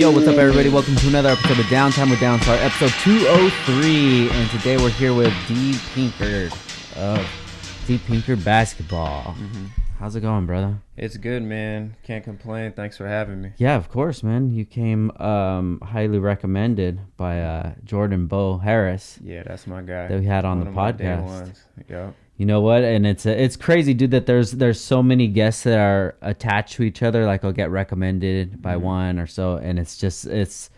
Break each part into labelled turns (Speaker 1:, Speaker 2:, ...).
Speaker 1: Yo, what's up, everybody? Welcome to another episode of Downtime with Downstar, episode 203. And today we're here with Dee Pinkard of Dee Pinkard Basketball. How's it going, brother?
Speaker 2: It's good, man. Can't complain. Thanks for having me.
Speaker 1: Yeah, of course, man. You came highly recommended by Jordan Bo Harris.
Speaker 2: Yeah, that's my guy.
Speaker 1: That we had on
Speaker 2: One
Speaker 1: the
Speaker 2: of my
Speaker 1: podcast.
Speaker 2: day ones. Yep.
Speaker 1: You know what? And it's crazy, dude, that there's so many guests that are attached to each other. Like, I'll get recommended by one or so, and it's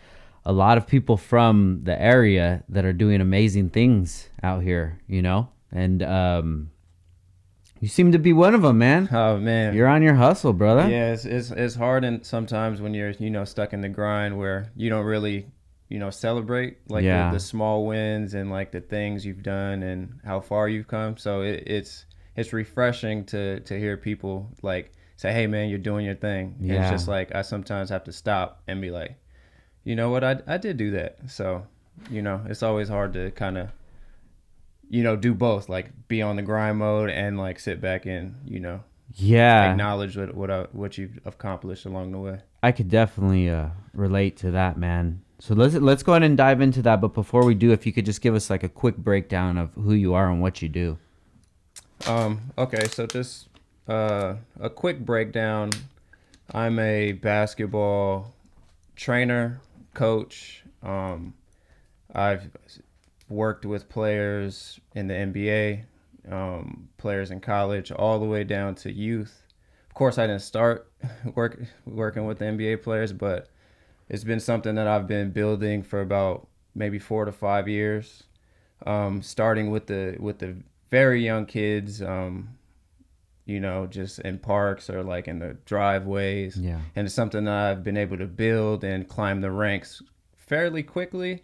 Speaker 1: a lot of people from the area that are doing amazing things out here, you know? And you seem to be one of them, man.
Speaker 2: Oh, man.
Speaker 1: You're on your hustle, brother.
Speaker 2: Yeah, it's hard, and sometimes when you're stuck in the grind where you don't really celebrate like the small wins and like the things you've done and how far you've come. So it's refreshing to hear people like say, hey man, you're doing your thing. And it's just like I sometimes have to stop and be like, you know what, I did do that. So it's always hard to kind of do both, like be on the grind mode and like sit back and acknowledge what you've accomplished along the way.
Speaker 1: I could definitely relate to that, man. So let's go ahead and dive into that. But before we do, if you could just give us like a quick breakdown of who you are and what you do.
Speaker 2: Okay, so just a quick breakdown. I'm a basketball trainer, coach. I've worked with players in the NBA, players in college, all the way down to youth. Of course, I didn't start working with the NBA players, but it's been something that I've been building for about maybe 4 to 5 years, starting with the very young kids, just in parks or like in the driveways. Yeah. And it's something that I've been able to build and climb the ranks fairly quickly.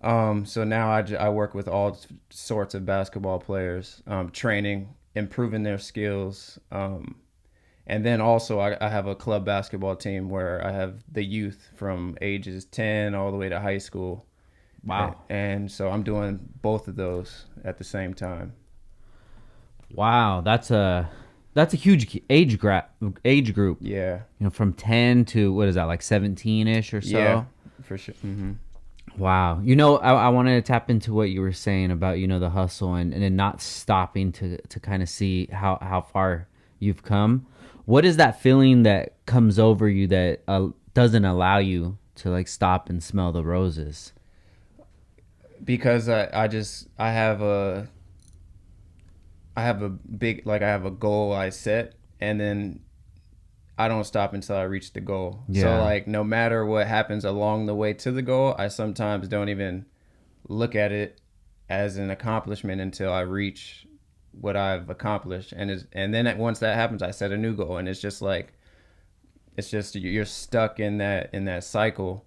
Speaker 2: So now I work with all sorts of basketball players, training, improving their skills. And then also I have a club basketball team where I have the youth from ages 10 all the way to high school. Wow. And so I'm doing both of those at the same time.
Speaker 1: Wow, that's a huge age group.
Speaker 2: Yeah.
Speaker 1: From 10 to what is that, like 17-ish or so?
Speaker 2: Yeah, for sure. Mm-hmm.
Speaker 1: Wow. I wanted to tap into what you were saying about, the hustle and then not stopping to kind of see how far you've come. What is that feeling that comes over you that doesn't allow you to like stop and smell the roses?
Speaker 2: Because I have a big, like I have a goal I set, and then I don't stop until I reach the goal. Yeah. So like no matter what happens along the way to the goal, I sometimes don't even look at it as an accomplishment until I reach what I've accomplished, and then once that happens, I set a new goal, and it's just you're stuck in that cycle,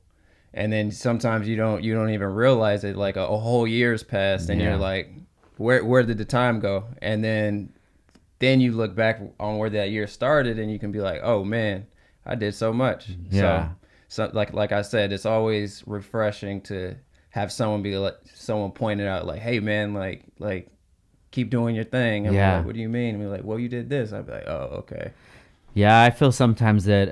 Speaker 2: and then sometimes you don't even realize it. Like a whole year's passed, and you're like, where did the time go? And then you look back on where that year started, and you can be like, oh man, I did so much. Yeah. So like I said, it's always refreshing to have someone point it out, like, hey man, like. Keep doing your thing. And we're like, what do you mean? And we're like, well, you did this. I'd be like, oh, okay. Yeah,
Speaker 1: I feel sometimes that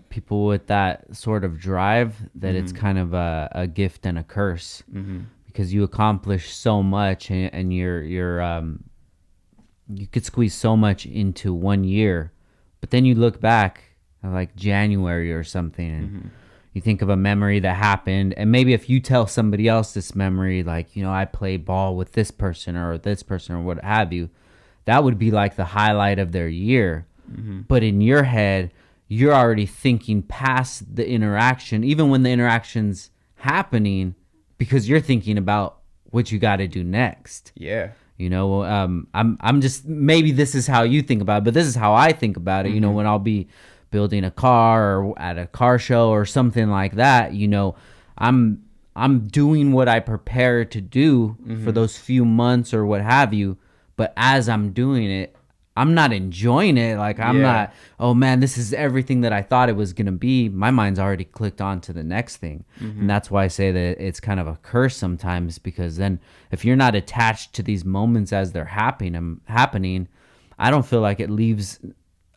Speaker 1: people with that sort of drive, that it's kind of a gift and a curse, because you accomplish so much, and you could squeeze so much into 1 year, but then you look back at like January or something, and you think of a memory that happened, and maybe if you tell somebody else this memory, like, I play ball with this person or what have you, that would be like the highlight of their year. But in your head, you're already thinking past the interaction, even when the interaction's happening, because you're thinking about what you got to do next.
Speaker 2: Yeah.
Speaker 1: I'm just, maybe this is how you think about it, but this is how I think about it. When I'll be building a car or at a car show or something like that, I'm doing what I prepared to do for those few months or what have you, but as I'm doing it, I'm not enjoying it. Like, I'm not, oh man, this is everything that I thought it was going to be. My mind's already clicked on to the next thing. And that's why I say that it's kind of a curse sometimes, because then if you're not attached to these moments as they're happening, I don't feel like it leaves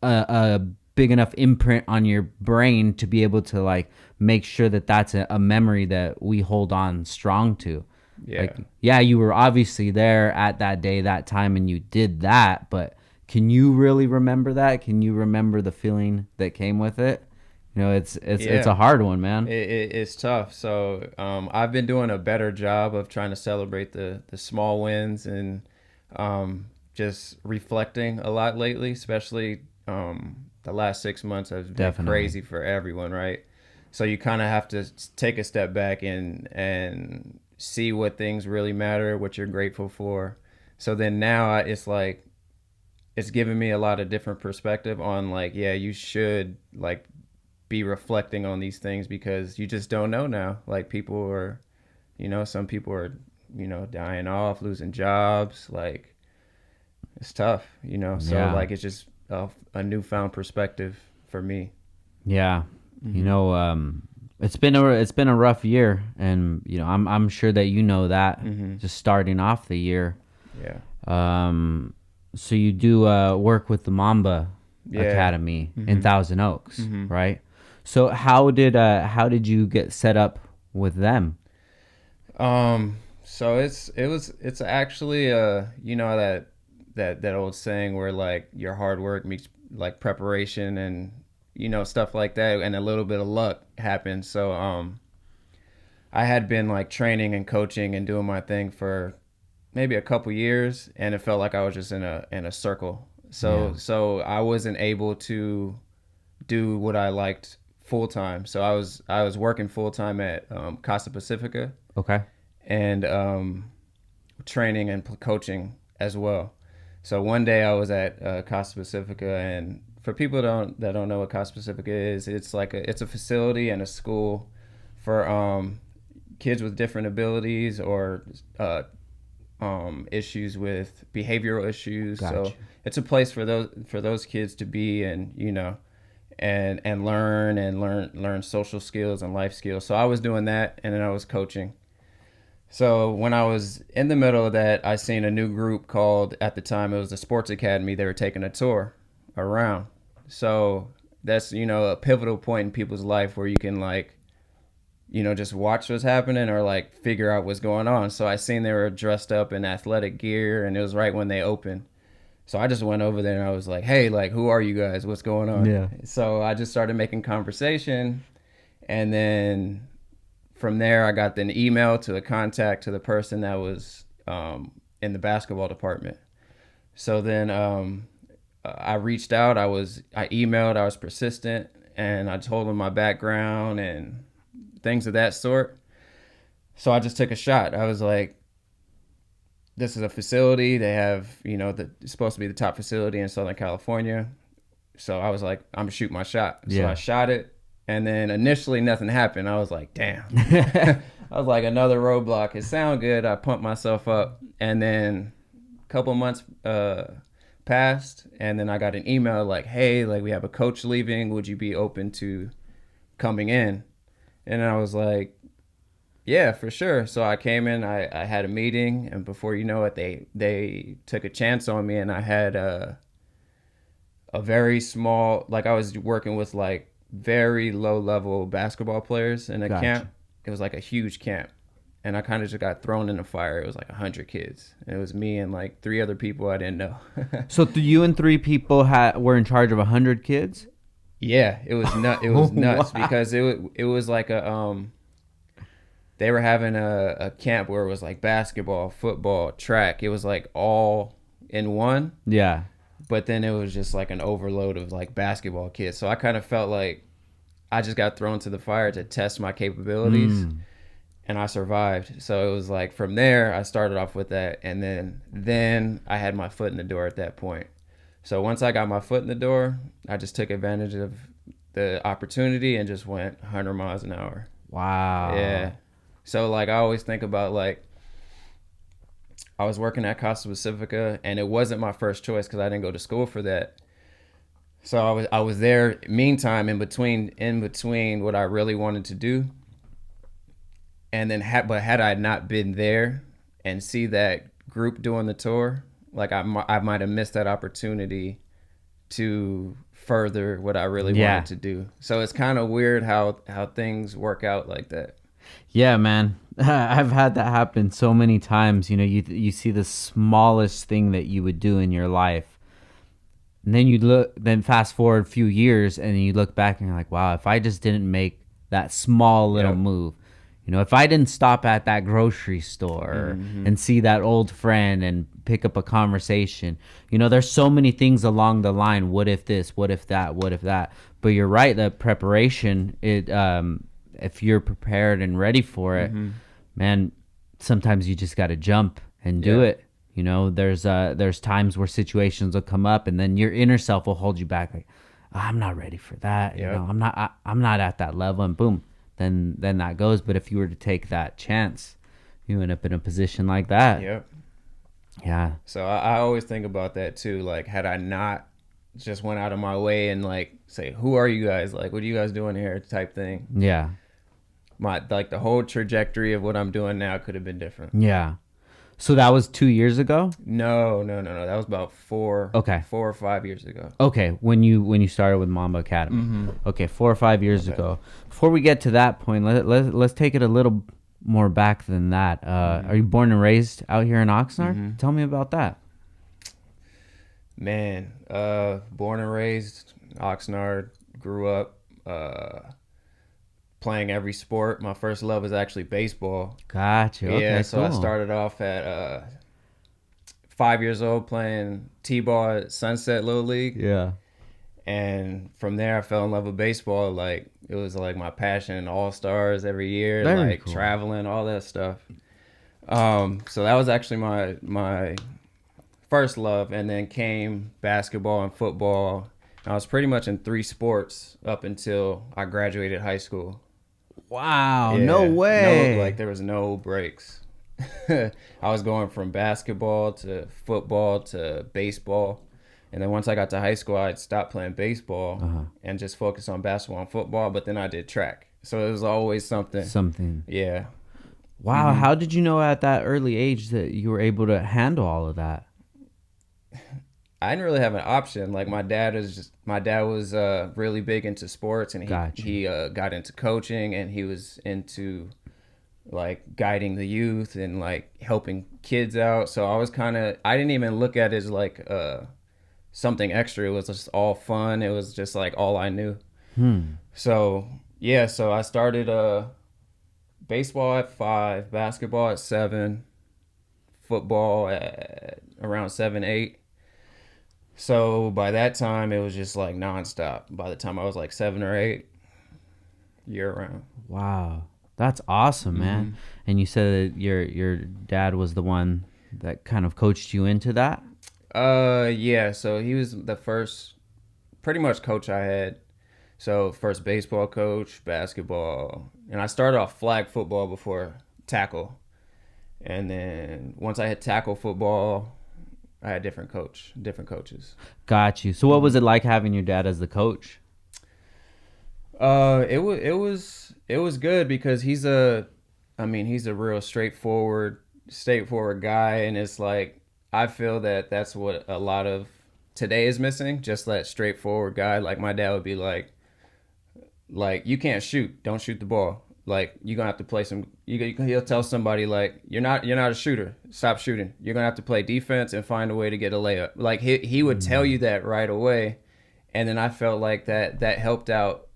Speaker 1: a big enough imprint on your brain to be able to like make sure that that's a memory that we hold on strong to.
Speaker 2: Yeah.
Speaker 1: Like, yeah, you were obviously there at that day, that time, and you did that, but can you really remember that? Can you remember the feeling that came with it? You know, it's a hard one, man.
Speaker 2: It's tough. So I've been doing a better job of trying to celebrate the small wins and just reflecting a lot lately, especially the last 6 months has been crazy for everyone, right? So you kind of have to take a step back and see what things really matter, what you're grateful for. So then now it's like, it's given me a lot of different perspective on like, yeah, you should like be reflecting on these things because you just don't know now. Like people are, some people are, dying off, losing jobs. Like it's tough, so like it's just a newfound perspective for me.
Speaker 1: Yeah. It's been a rough year, and I'm sure that that just starting off the year.
Speaker 2: Yeah.
Speaker 1: So you do work with the Mamba Academy in Thousand Oaks, right? So how did you get set up with them?
Speaker 2: So it's actually that old saying where like your hard work meets like preparation and stuff like that, and a little bit of luck happened. So I had been like training and coaching and doing my thing for maybe a couple years, and it felt like I was just in a circle. So I wasn't able to do what I liked full time. So I was working full time at Casa Pacifica.
Speaker 1: Okay.
Speaker 2: And training and coaching as well. So one day I was at Casa Pacifica, and for people that don't know what Casa Pacifica is, it's like it's a facility and a school for kids with different abilities or issues with behavioral issues.
Speaker 1: Gotcha.
Speaker 2: So it's a place for those kids to be and and learn social skills and life skills. So I was doing that, and then I was coaching. So when I was in the middle of that, I seen a new group called, at the time, it was the Sports Academy. They were taking a tour around. So that's, a pivotal point in people's life where you can like, just watch what's happening or like figure out what's going on. So I seen they were dressed up in athletic gear, and it was right when they opened. So I just went over there and I was like, hey, like, who are you guys? What's going on?
Speaker 1: Yeah.
Speaker 2: So I just started making conversation, and then from there, I got an email to a contact to the person that was in the basketball department. So then I reached out. I emailed. I was persistent, and I told them my background and things of that sort. So I just took a shot. I was like, this is a facility. They have, it's supposed to be the top facility in Southern California. So I was like, I'm gonna shoot my shot. So I shot it. And then initially nothing happened. I was like, damn. I was like, another roadblock. It sounded good. I pumped myself up. And then a couple months passed. And then I got an email like, hey, like we have a coach leaving. Would you be open to coming in? And I was like, yeah, for sure. So I came in, I had a meeting. And before you know it, they took a chance on me. And I had a very small, like I was working with like very low level basketball players in a camp. It was like a huge camp, and I kind of just got thrown in the fire. It was like 100 kids, and it was me and like 3 other people I didn't know.
Speaker 1: So you and 3 people were in charge of 100 kids?
Speaker 2: Yeah, it was nuts wow. Because it was like they were having a camp where it was like basketball, football, track. It was like all in one.
Speaker 1: Yeah.
Speaker 2: But then it was just like an overload of like basketball kids. So I kind of felt like I just got thrown to the fire to test my capabilities, and I survived. So it was like from there, I started off with that. And then I had my foot in the door at that point. So once I got my foot in the door, I just took advantage of the opportunity and just went 100 miles an hour.
Speaker 1: Wow.
Speaker 2: Yeah. So like I always think about like, I was working at Casa Pacifica, and it wasn't my first choice because I didn't go to school for that. So I was there. Meantime, in between what I really wanted to do, and then had I not been there and see that group doing the tour, like I might have missed that opportunity to further what I really wanted to do. So it's kind of weird how things work out like that.
Speaker 1: Yeah, man. I've had that happen so many times. You know, you see the smallest thing that you would do in your life, and then fast forward a few years, and you look back and you're like, wow, if I just didn't make that small little move, you know, if I didn't stop at that grocery store and see that old friend and pick up a conversation, you know, there's so many things along the line. What if this? What if that? What if that? But you're right. That preparation, if you're prepared and ready for it, man, sometimes you just got to jump and do it. You know, there's times where situations will come up, and then your inner self will hold you back. Like, I'm not ready for that. You know, I'm not at that level, and boom, then that goes. But if you were to take that chance, you end up in a position like that.
Speaker 2: Yep.
Speaker 1: Yeah.
Speaker 2: So I always think about that too. Like, had I not just went out of my way and like say, who are you guys? Like, what are you guys doing here? Type thing.
Speaker 1: Yeah.
Speaker 2: The whole trajectory of what I'm doing now could have been different.
Speaker 1: Yeah. So that was 2 years ago?
Speaker 2: No. That was about 4 or 5 years ago.
Speaker 1: Okay, when you started with Mamba Academy. Okay, 4 or 5 years ago. Before we get to that point, let's take it a little more back than that. Are you born and raised out here in Oxnard? Tell me about that.
Speaker 2: Man, born and raised Oxnard, grew up playing every sport. My first love was actually baseball.
Speaker 1: Gotcha. Okay,
Speaker 2: yeah, so
Speaker 1: cool.
Speaker 2: I started off at 5 years old playing T-ball at Sunset Little League.
Speaker 1: Yeah.
Speaker 2: And from there, I fell in love with baseball. Like, it was like my passion, all-stars every year,
Speaker 1: Very
Speaker 2: like
Speaker 1: cool.
Speaker 2: traveling, all that stuff. So that was actually my first love. And then came basketball and football. I was pretty much in 3 sports up until I graduated high school.
Speaker 1: Wow,
Speaker 2: Yeah,
Speaker 1: no way.
Speaker 2: there was no breaks. I was going from basketball to football to baseball. And then once I got to high school, I'd stopped playing baseball and just focus on basketball and football. But then I did track. So it was always something. Yeah.
Speaker 1: Wow. How did you know at that early age that you were able to handle all of that?
Speaker 2: I didn't really have an option. Like, my dad was really big into sports, and he got into coaching, and he was into like guiding the youth and like helping kids out. So I didn't even look at it as like something extra. It was just all fun. It was just like all I knew. So yeah, so I started baseball at 5, basketball at 7, football at around 7, 8. So by that time, it was just like nonstop. By the time I was like 7 or 8, year round.
Speaker 1: Wow, that's awesome, man. And you said that your dad was the one that kind of coached you into that?
Speaker 2: Yeah. So he was the first, pretty much coach I had. So first baseball coach, basketball, and I started off flag football before tackle. And then once I had tackle football, I had different coaches. Got you.
Speaker 1: So what was it like having your dad as the coach?
Speaker 2: It was good because he's a real straightforward guy, and it's like, I feel that that's what a lot of today is missing, just that straightforward guy. Like, my dad would be like, you can't shoot, don't shoot the ball. Like, you're gonna have to play he'll tell somebody, like, you're not a shooter, stop shooting. You're gonna have to play defense and find a way to get a layup. Like, he would tell you that right away. And then I felt like that helped out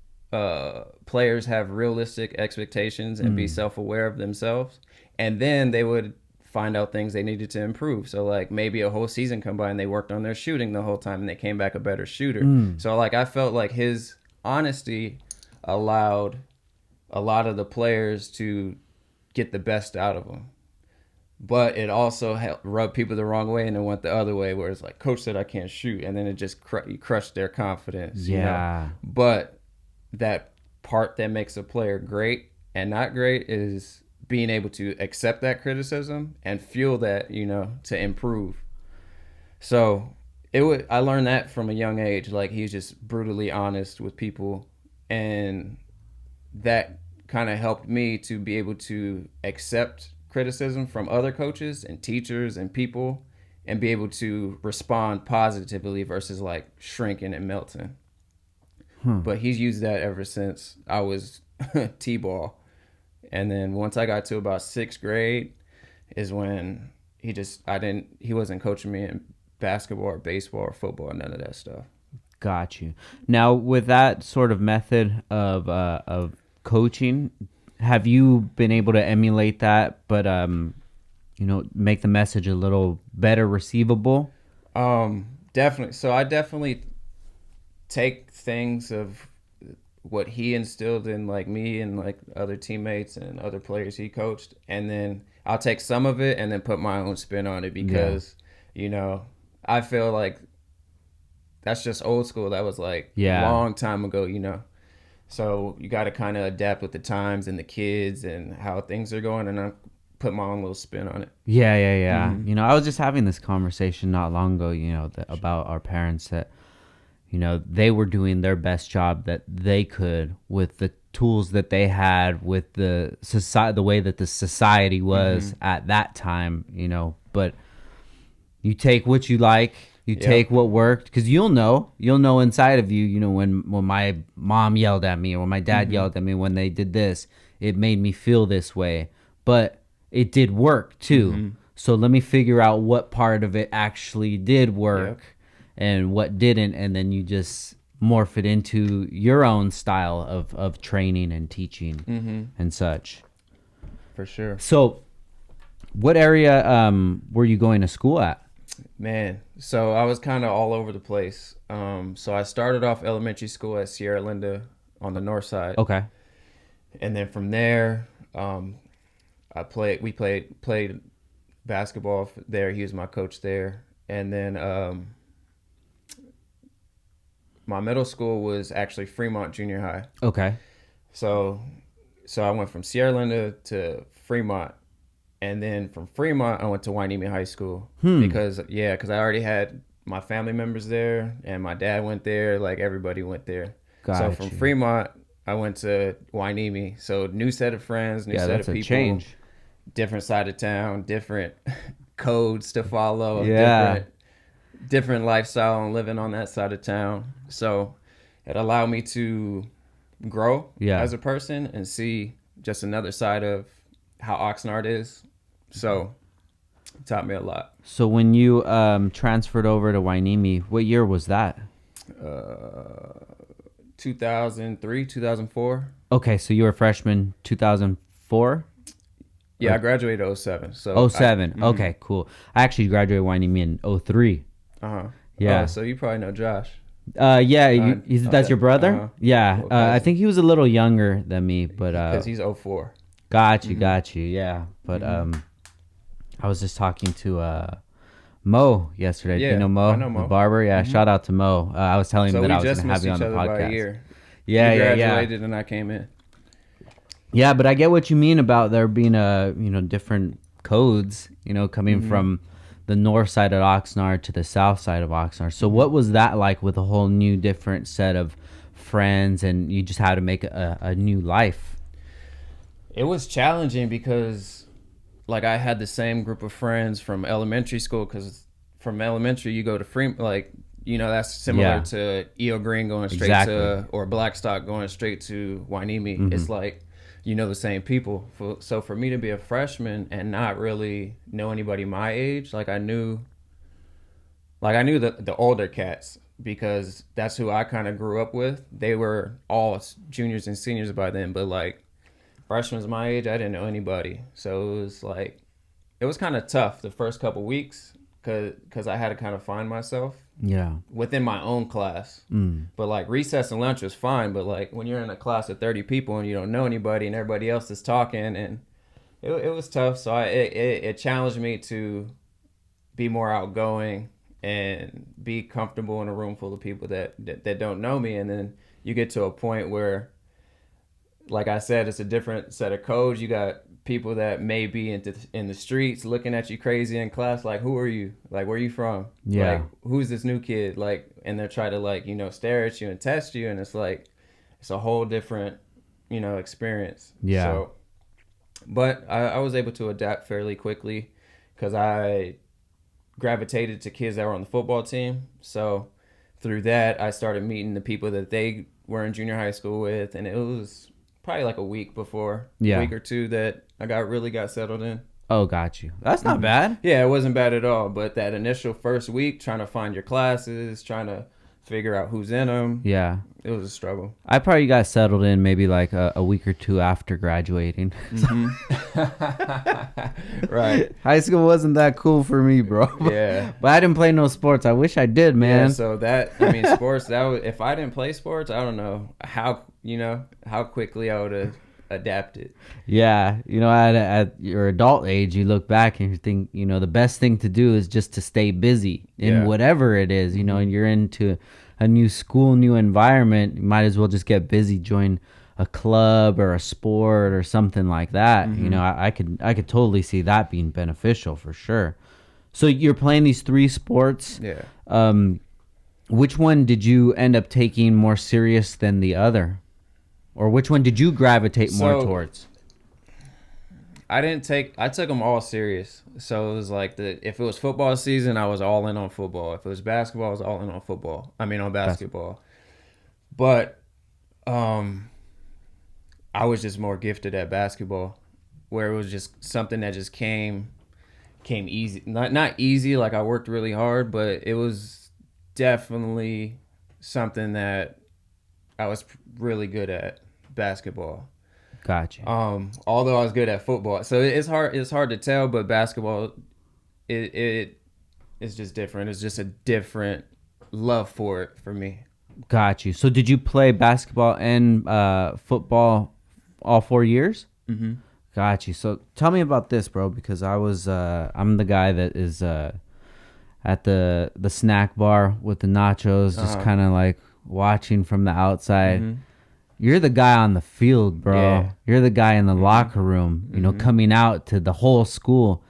Speaker 2: players have realistic expectations and be self-aware of themselves. And then they would find out things they needed to improve. So like, maybe a whole season come by and they worked on their shooting the whole time and they came back a better shooter. So like, I felt like his honesty allowed a lot of the players to get the best out of them. But it also helped rub people the wrong way, and it went the other way where it's like, coach said I can't shoot, and then it just crushed their confidence.
Speaker 1: Yeah.
Speaker 2: You know? But that part that makes a player great and not great is being able to accept that criticism and fuel that, to improve. So I learned that from a young age. Like, he's just brutally honest with people, and that kind of helped me to be able to accept criticism from other coaches and teachers and people and be able to respond positively versus like shrinking and melting. But he's used that ever since I was T-ball. And then once I got to about 6th grade is when he wasn't coaching me in basketball or baseball or football, none of that stuff.
Speaker 1: Got you. Now, with that sort of method of coaching, have you been able to emulate that, but make the message a little better receivable?
Speaker 2: Definitely. So I definitely take things of what he instilled in like me and like other teammates and other players he coached, and then I'll take some of it and then put my own spin on it because I feel like that's just old school. That was like a long time ago, so you got to kind of adapt with the times and the kids and how things are going, and I put my own little spin on it.
Speaker 1: Mm-hmm. I was just having this conversation not long ago, about our parents that they were doing their best job that they could with the tools that they had, with the society, the way that the society was at that time, but you take what you like, you take what worked, because you'll know inside of you, when my mom yelled at me or when my dad yelled at me when they did this, it made me feel this way, but it did work too. So let me figure out what part of it actually did work. And what didn't, and then you just morph it into your own style of training and teaching and such.
Speaker 2: For sure.
Speaker 1: So what area were you going to school at?
Speaker 2: Man, so I was kind of all over the place. So I started off elementary school at Sierra Linda on the north side.
Speaker 1: Okay.
Speaker 2: And then from there, we played basketball there. He was my coach there. And then my middle school was actually Fremont Junior High.
Speaker 1: Okay.
Speaker 2: So I went from Sierra Linda to Fremont, and then from Fremont I went to Hueneme High School because I already had my family members there, and my dad went there. Like everybody went there. So from Fremont I went to Hueneme. So new set of friends, new set of people. Change. Different side of town, different codes to follow. Different lifestyle and living on that side of town. So it allowed me to grow as a person and see just another side of how Oxnard is. So it taught me a lot.
Speaker 1: So when you transferred over to Hueneme, what year was that?
Speaker 2: 2003, 2004.
Speaker 1: Okay, so you were a freshman 2004?
Speaker 2: Yeah, I graduated 07. So
Speaker 1: 07. Okay, cool. I actually graduated Hueneme in 03.
Speaker 2: Yeah. So you probably know Josh.
Speaker 1: That's your brother? Yeah.
Speaker 2: Well,
Speaker 1: I think he was a little younger than me, but
Speaker 2: because he's 04.
Speaker 1: Got you. Yeah. But I was just talking to Mo yesterday.
Speaker 2: Yeah,
Speaker 1: Do you know Mo?
Speaker 2: I know Mo.
Speaker 1: The barber? Yeah. Shout out to Mo. I was telling him that I was going to have you on the podcast.
Speaker 2: By a year.
Speaker 1: Yeah.
Speaker 2: You graduated and I came in.
Speaker 1: Yeah, but I get what you mean about there being different codes, coming from the north side of Oxnard to the south side of Oxnard. So what was that like with a whole new different set of friends, and you just had to make a new life?
Speaker 2: It was challenging because like I had the same group of friends from elementary school, because from elementary you go to that's similar to E.O. Green going straight to, or Blackstock going straight to Hueneme. It's like, the same people. So for me to be a freshman and not really know anybody my age, I knew the older cats because that's who I kind of grew up with. They were all juniors and seniors by then, but freshmen my age, I didn't know anybody. So it was kind of tough the first couple weeks because I had to kind of find myself. Yeah. Within my own class. But recess and lunch was fine, but when you're in a class of 30 people and you don't know anybody and everybody else is talking, and it was tough. So it challenged me to be more outgoing and be comfortable in a room full of people that don't know me. And then you get to a point where, like I said, it's a different set of codes. You got people that may be in the streets looking at you crazy in class, who are you? Where are you from? Yeah. Who's this new kid? And they're trying to stare at you and test you, and it's a whole different, experience. Yeah. So, but I was able to adapt fairly quickly because I gravitated to kids that were on the football team. So through that, I started meeting the people that they were in junior high school with, and it was probably like a week before,
Speaker 1: Yeah.
Speaker 2: a week or two that I really got settled in.
Speaker 1: Oh, got you. That's not bad.
Speaker 2: Yeah, it wasn't bad at all. But that initial first week, trying to find your classes, trying to figure out who's in them.
Speaker 1: Yeah.
Speaker 2: It was a struggle.
Speaker 1: I probably got settled in maybe like a week or two after graduating.
Speaker 2: Right.
Speaker 1: High school wasn't that cool for me, bro.
Speaker 2: Yeah.
Speaker 1: But I didn't play no sports. I wish I did, man.
Speaker 2: Yeah, so sports, if I didn't play sports, I don't know how quickly I would have adapted.
Speaker 1: Yeah. At your adult age, you look back and you think, the best thing to do is just to stay busy in whatever it is, and you're into a new school, new environment. You might as well just get busy, join a club or a sport or something like that. I could totally see that being beneficial for sure. So you're playing these 3 sports.
Speaker 2: Yeah.
Speaker 1: Which one did you end up taking more serious than the other? Or which one did you gravitate more towards?
Speaker 2: I took them all serious. So it was like if it was football season, I was all in on football. If it was basketball, I was all in on football. On basketball. But I was just more gifted at basketball, where it was just something that just came easy. Not easy, like I worked really hard, but it was definitely something that I was really good at, basketball.
Speaker 1: Gotcha.
Speaker 2: Although I was good at football, so it's hard to tell. But basketball, it's just different. It's just a different love for it for me.
Speaker 1: Got you. So did you play basketball and football all 4 years?
Speaker 2: Mm-hmm.
Speaker 1: Got you. So tell me about this, bro, because I'm the guy that is at the snack bar with the nachos, just kind of like watching from the outside. Mm-hmm. You're the guy on the field, bro. Yeah. You're the guy in the locker room, coming out to the whole school.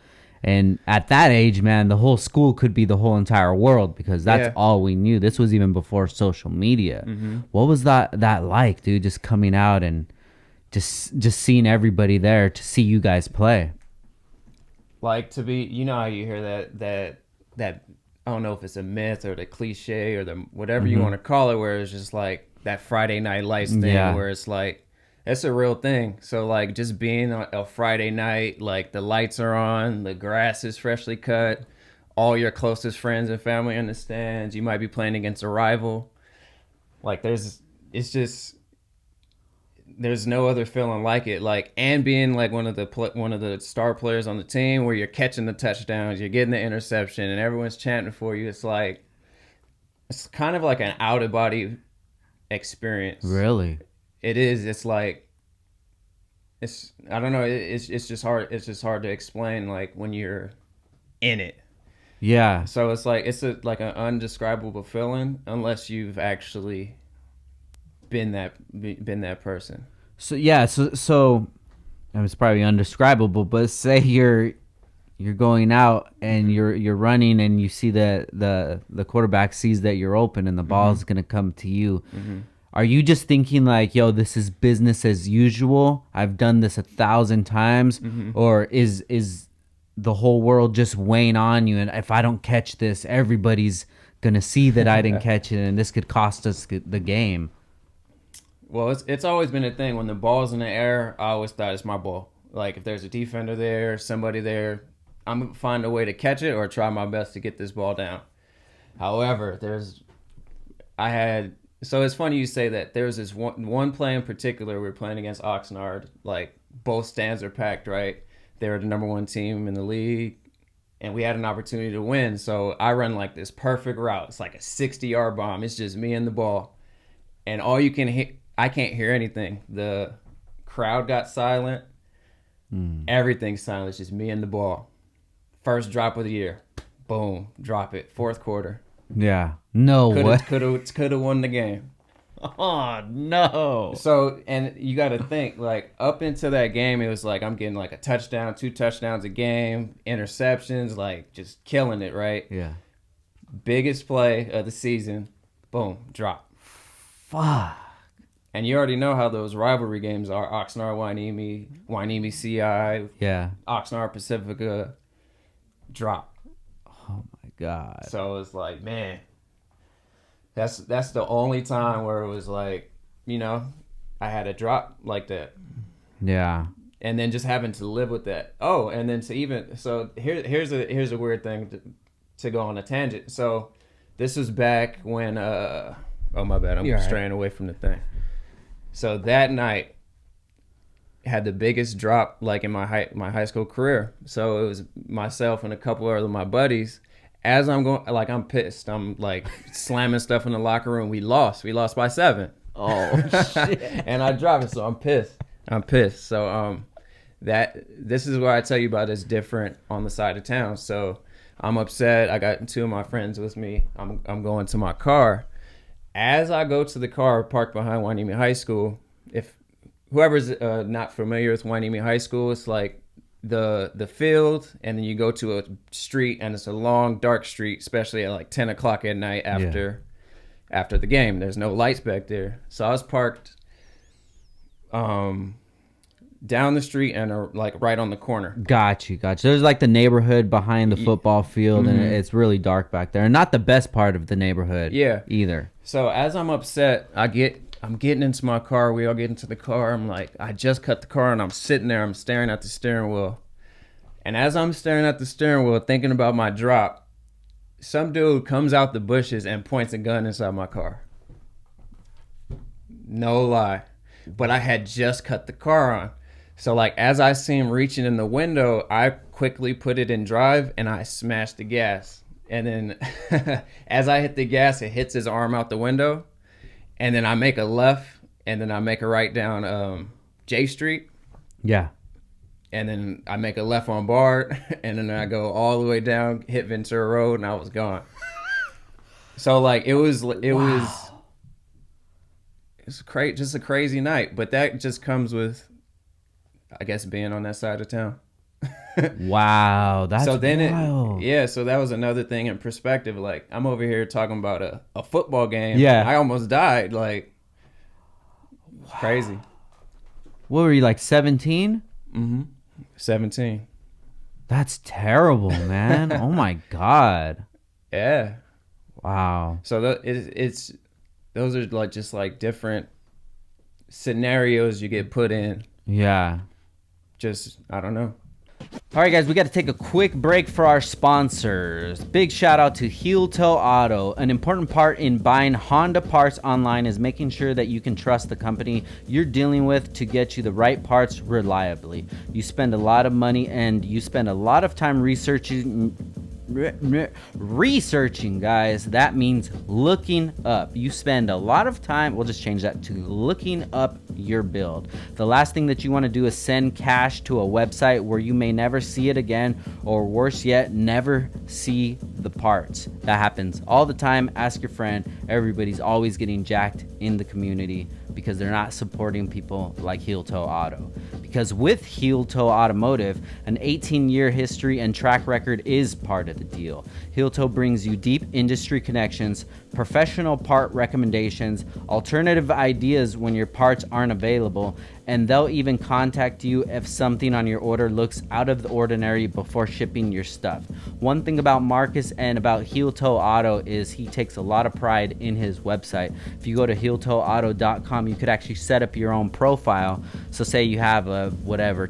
Speaker 1: And at that age, man, the whole school could be the whole entire world, because that's all we knew. This was even before social media. Mm-hmm. What was that like, dude, just coming out and just seeing everybody there to see you guys play?
Speaker 2: Like, to be, how you hear that I don't know if it's a myth or the cliche or the whatever you want to call it, where it's just like that Friday Night Lights thing, where it's like, it's a real thing. So like, just being a Friday night, like the lights are on, the grass is freshly cut, all your closest friends and family in the stands, you might be playing against a rival. Like there's no other feeling like it. Like, and being like one of the star players on the team, where you're catching the touchdowns, you're getting the interception, and everyone's chanting for you. It's like, it's kind of like an out of body experience.
Speaker 1: Really?
Speaker 2: It is. It's like, I don't know. It's just hard. It's just hard to explain, like, when you're in it.
Speaker 1: Yeah.
Speaker 2: So it's like, like an undescribable feeling unless you've actually been that person.
Speaker 1: So yeah. So it's probably undescribable, but say you're going out and you're running and you see the quarterback sees that you're open and the ball's gonna come to you. Mm-hmm. Are you just thinking like, yo, this is business as usual? I've done this 1,000 times. Mm-hmm. Or is the whole world just weighing on you? And if I don't catch this, everybody's going to see that I didn't catch it, and this could cost us the game.
Speaker 2: Well, it's always been a thing. When the ball's in the air, I always thought it's my ball. Like, if there's a defender there, somebody there, I'm going to find a way to catch it or try my best to get this ball down. However, so it's funny you say that. There was this one play in particular. We were playing against Oxnard. Like, both stands are packed, right? They were the number 1 team in the league, and we had an opportunity to win. So I run like this perfect route. It's like a 60-yard bomb. It's just me and the ball. And all you can hear, I can't hear anything. The crowd got silent. Everything's silent. It's just me and the ball. First drop of the year. Boom. Drop it. Fourth quarter.
Speaker 1: Yeah. No way.
Speaker 2: Could have won the game.
Speaker 1: Oh, no.
Speaker 2: So, and you got to think, like, up into that game, it was like I'm getting like a touchdown, 2 touchdowns a game, interceptions, like just killing it, right?
Speaker 1: Yeah.
Speaker 2: Biggest play of the season. Boom. Drop.
Speaker 1: Fuck.
Speaker 2: And you already know how those rivalry games are. Oxnard, Hueneme, CI.
Speaker 1: Yeah.
Speaker 2: Oxnard, Pacifica. Drop.
Speaker 1: Oh, my God.
Speaker 2: So it's like, man, that's the only time where it was like, you know, I had a drop like that.
Speaker 1: Yeah.
Speaker 2: And then just having to live with that. Oh, and then here's a weird thing to go on a tangent. So this was back when oh my bad, I'm straying away from the thing. So that night had the biggest drop like in my high school career. So it was myself and a couple of my buddies. As I'm going, like, I'm pissed. I'm like slamming stuff in the locker room. We lost by 7.
Speaker 1: Oh shit.
Speaker 2: And I dropped it, so I'm pissed. So this is where I tell you about it's different on the side of town. So I'm upset. I got 2 of my friends with me. I'm going to my car. As I go to the car parked behind Hueneme High School, if whoever's not familiar with Hueneme High School, it's like the field, and then you go to a street, and it's a long, dark street, especially at like 10 o'clock at night after the game. There's no lights back there. So I was parked down the street and like right on the corner.
Speaker 1: Got you. There's like the neighborhood behind the football field, and it's really dark back there. And not the best part of the neighborhood either.
Speaker 2: So as I'm upset, I'm getting into my car. We all get into the car. I'm like, I just cut the car, and I'm sitting there. I'm staring at the steering wheel. And as I'm staring at the steering wheel, thinking about my drop, some dude comes out the bushes and points a gun inside my car. No lie. But I had just cut the car on. So like as I see him reaching in the window, I quickly put it in drive and I smashed the gas. And then as I hit the gas, it hits his arm out the window. And then I make a left, and then I make a right down J Street.
Speaker 1: Yeah.
Speaker 2: And then I make a left on Bard, and then I go all the way down, hit Ventura Road, and I was gone. So like it was crazy, just a crazy night. But that just comes with, I guess, being on that side of town.
Speaker 1: Wow, that's
Speaker 2: so then
Speaker 1: wild.
Speaker 2: So that was another thing in perspective. Like I'm over here talking about a football game.
Speaker 1: Yeah,
Speaker 2: I almost died. Like crazy.
Speaker 1: What were you, like 17?
Speaker 2: 17.
Speaker 1: That's terrible, man. Oh my god.
Speaker 2: Yeah.
Speaker 1: Wow.
Speaker 2: So those are like just like different scenarios you get put in.
Speaker 1: Yeah.
Speaker 2: Just I don't know.
Speaker 1: All right, guys, we got to take a quick break for our sponsors. Big shout out to Heel Toe Auto. An important part in buying Honda parts online is making sure that you can trust the company you're dealing with to get you the right parts reliably. You spend a lot of money and you spend a lot of time researching, guys. That means looking up. You spend a lot of time, we'll just change that to looking up your build. The last thing that you want to do is send cash to a website where you may never see it again, or worse yet, never see the parts. That happens all the time. Ask your friend. Everybody's always getting jacked in the community because they're not supporting people like Heel Toe Auto. Because with Heel Toe Automotive, an 18-year history and track record is part of the deal. Heel Toe brings you deep industry connections, professional part recommendations, alternative ideas when your parts aren't available, and they'll even contact you if something on your order looks out of the ordinary before shipping your stuff. One thing about Marcus and about Heel Toe Auto is he takes a lot of pride in his website. If you go to heeltoeauto.com, you could actually set up your own profile. So say you have a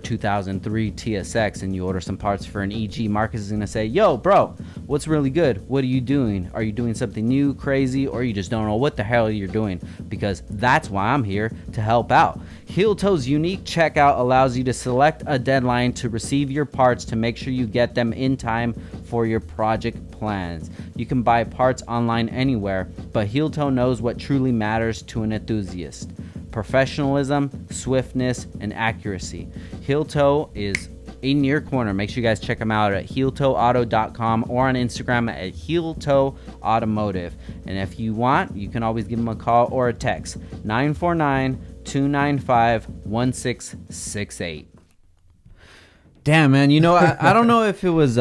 Speaker 1: 2003 TSX and you order some parts for an EG, Marcus is going to say, yo bro, what's really good? What are you doing? Are you doing something new, crazy, or you just don't know what the hell you're doing? Because that's why I'm here, to help out. Heel Toe's unique checkout allows you to select a deadline to receive your parts to make sure you get them in time for your project plans. You can buy parts online anywhere, but Heel Toe knows what truly matters to an enthusiast: professionalism, swiftness, and accuracy. Heel Toe is in your corner. Make sure you guys check them out at heeltoeauto.com or on Instagram at heeltoeautomotive. And if you want, you can always give them a call or a text, 949-295-1668. Damn, man. You know, I don't know if it was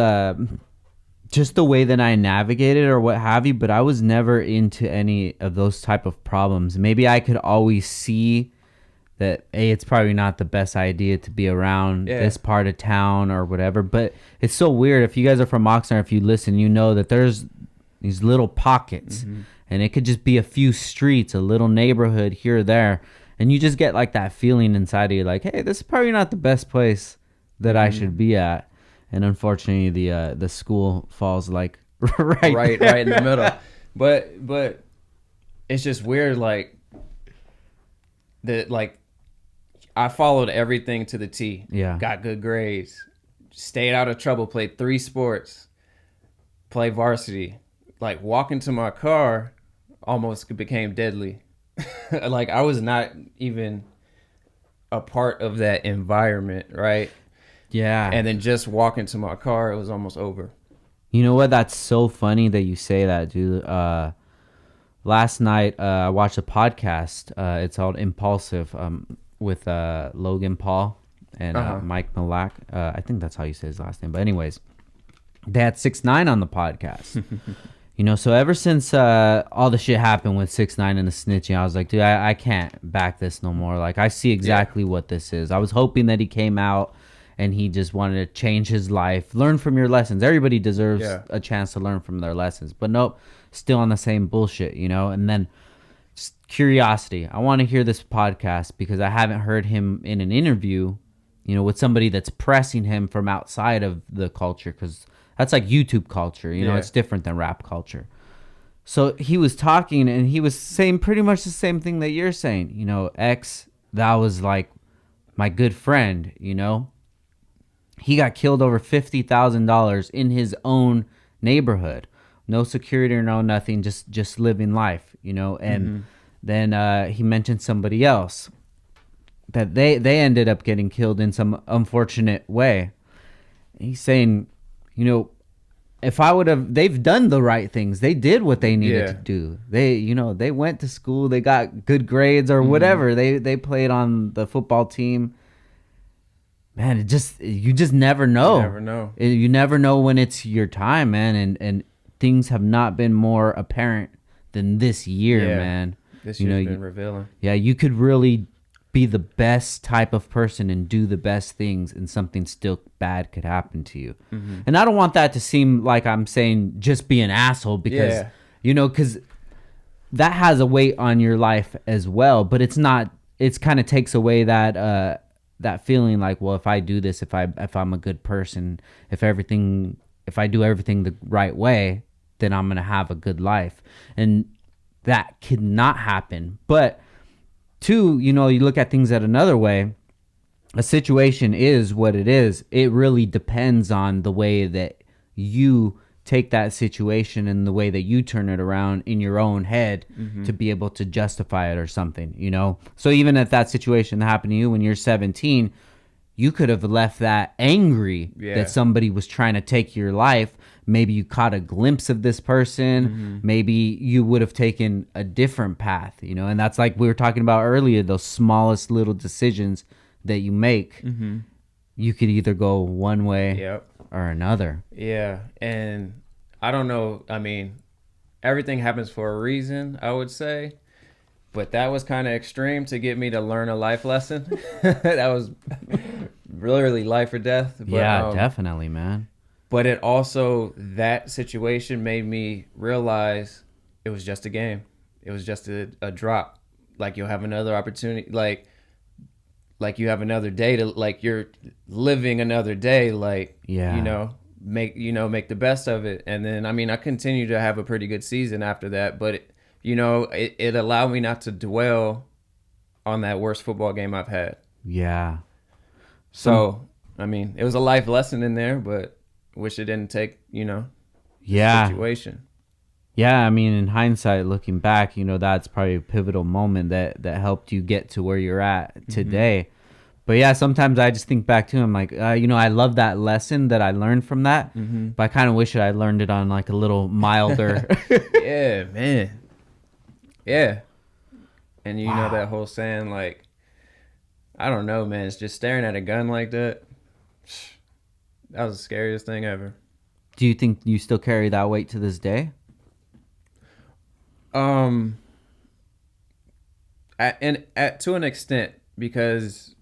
Speaker 1: just the way that I navigated or what have you, but I was never into any of those type of problems. Maybe I could always see that, hey, it's probably not the best idea to be around this part of town or whatever. But it's so weird. If you guys are from Oxnard, if you listen, you know that there's these little pockets. and it could just be a few streets, a little neighborhood here or there, and you just get like that feeling inside of you, like, hey, this is probably not the best place that I should be at. And unfortunately, the school falls like right
Speaker 2: in the middle. But it's just weird, like that. Like I followed everything to the T.
Speaker 1: Yeah,
Speaker 2: got good grades, stayed out of trouble, played 3 sports, played varsity. Like walking to my car almost became deadly. Like I was not even a part of that environment, right?
Speaker 1: Yeah.
Speaker 2: And then just walking to my car, it was almost over.
Speaker 1: You know what? That's so funny that you say that, dude. Last night, I watched a podcast. It's called Impulsive with Logan Paul and Mike Malak. I think that's how you say his last name. But anyways, they had 6ix9ine on the podcast. You know, so ever since all the shit happened with 6ix9ine and the snitching, I was like, dude, I can't back this no more. Like, I see exactly what this is. I was hoping that he came out and he just wanted to change his life, learn from your lessons. Everybody deserves a chance to learn from their lessons. But nope, still on the same bullshit, you know? And then just curiosity. I want to hear this podcast because I haven't heard him in an interview, you know, with somebody that's pressing him from outside of the culture, because that's like YouTube culture, you know, it's different than rap culture. So he was talking and he was saying pretty much the same thing that you're saying. You know, X, that was like my good friend, you know. He got killed over $50,000 in his own neighborhood. No security or no nothing, just living life, you know. And then he mentioned somebody else that they ended up getting killed in some unfortunate way. He's saying, you know, if I would have, they've done the right things. They did what they needed to do. They, you know, they went to school, they got good grades or whatever. They played on the football team. Man, you just never know.
Speaker 2: You never know.
Speaker 1: You never know when it's your time, man. And things have not been more apparent than this year, man.
Speaker 2: This year's been revealing.
Speaker 1: Yeah, you could really be the best type of person and do the best things, and something still bad could happen to you. And I don't want that to seem like I'm saying just be an asshole, because you know, because that has a weight on your life as well. But it's not. It's kind of takes away that that feeling like, well, if I do this, if I'm a good person, if I do everything the right way, then I'm gonna have a good life. And that could not happen. But two, you know, you look at things at another way. A situation is what it is. It really depends on the way that you take that situation and the way that you turn it around in your own head to be able to justify it or something, you know? So even if that situation happened to you when you're 17, you could have left that angry that somebody was trying to take your life. Maybe you caught a glimpse of this person. Maybe you would have taken a different path, you know? And that's like we were talking about earlier, those smallest little decisions that you make. You could either go one way or another.
Speaker 2: Yeah. And I don't know. I mean, everything happens for a reason, I would say. But that was kind of extreme to get me to learn a life lesson. That was really life or death. But,
Speaker 1: definitely, man.
Speaker 2: But it also, that situation made me realize it was just a game. It was just a drop. Like, you'll have another opportunity. Like you have another day to, like, you're living another day. Like, you know, make the best of it. And then, I mean, I continued to have a pretty good season after that. But, it allowed me not to dwell on that worst football game I've had.
Speaker 1: Yeah.
Speaker 2: So, I mean, it was a life lesson in there, but wish it didn't take, the situation.
Speaker 1: Yeah, I mean, in hindsight, looking back, that's probably a pivotal moment that helped you get to where you're at today. But yeah, sometimes I just think back to him like, I love that lesson that I learned from that, but I kind of wish that I learned it on like a little milder.
Speaker 2: Yeah, man. Yeah. And that whole saying, like, I don't know, man, it's just staring at a gun like that. That was the scariest thing ever.
Speaker 1: Do you think you still carry that weight to this day?
Speaker 2: To an extent, because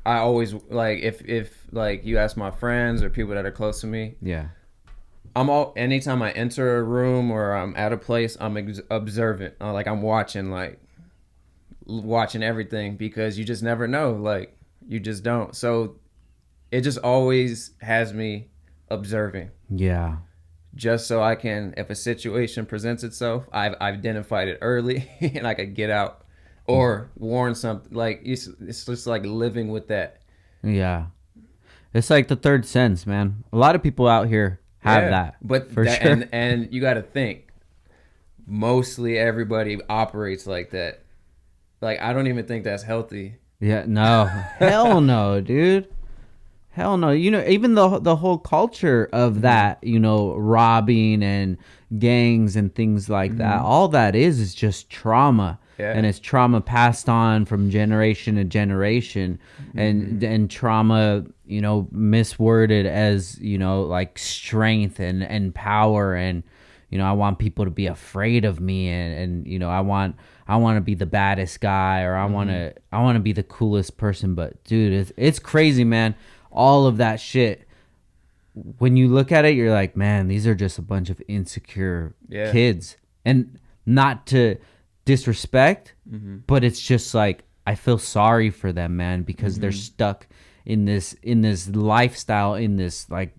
Speaker 2: I always, like, if like you ask my friends or people that are close to me, anytime I enter a room or I'm at a place, I'm observant. Like I'm watching everything, because you just never know. Like you just don't. So it just always has me observing.
Speaker 1: Yeah.
Speaker 2: Just so I can, if a situation presents itself, I've identified it early and I could get out or warn something. Like it's just like living with that.
Speaker 1: Yeah. It's like the third sense, man. A lot of people out here have that.
Speaker 2: But
Speaker 1: for sure.
Speaker 2: And you got to think, mostly everybody operates like that. Like I don't even think that's healthy.
Speaker 1: Yeah, no. Hell no, dude. Hell no. You know, even the whole culture of that, you know, robbing and gangs and things like that, all that is just trauma. Yeah. And it's trauma passed on from generation to generation, and trauma, you know, misworded as, you know, like strength and power, and, you know, I want people to be afraid of me, and you know, I want to be the baddest guy, or I want to be the coolest person. But dude, it's crazy, man. All of that shit, when you look at it, you're like, man, these are just a bunch of insecure kids. And not to disrespect, but it's just like, I feel sorry for them, man, because they're stuck in this lifestyle, in this like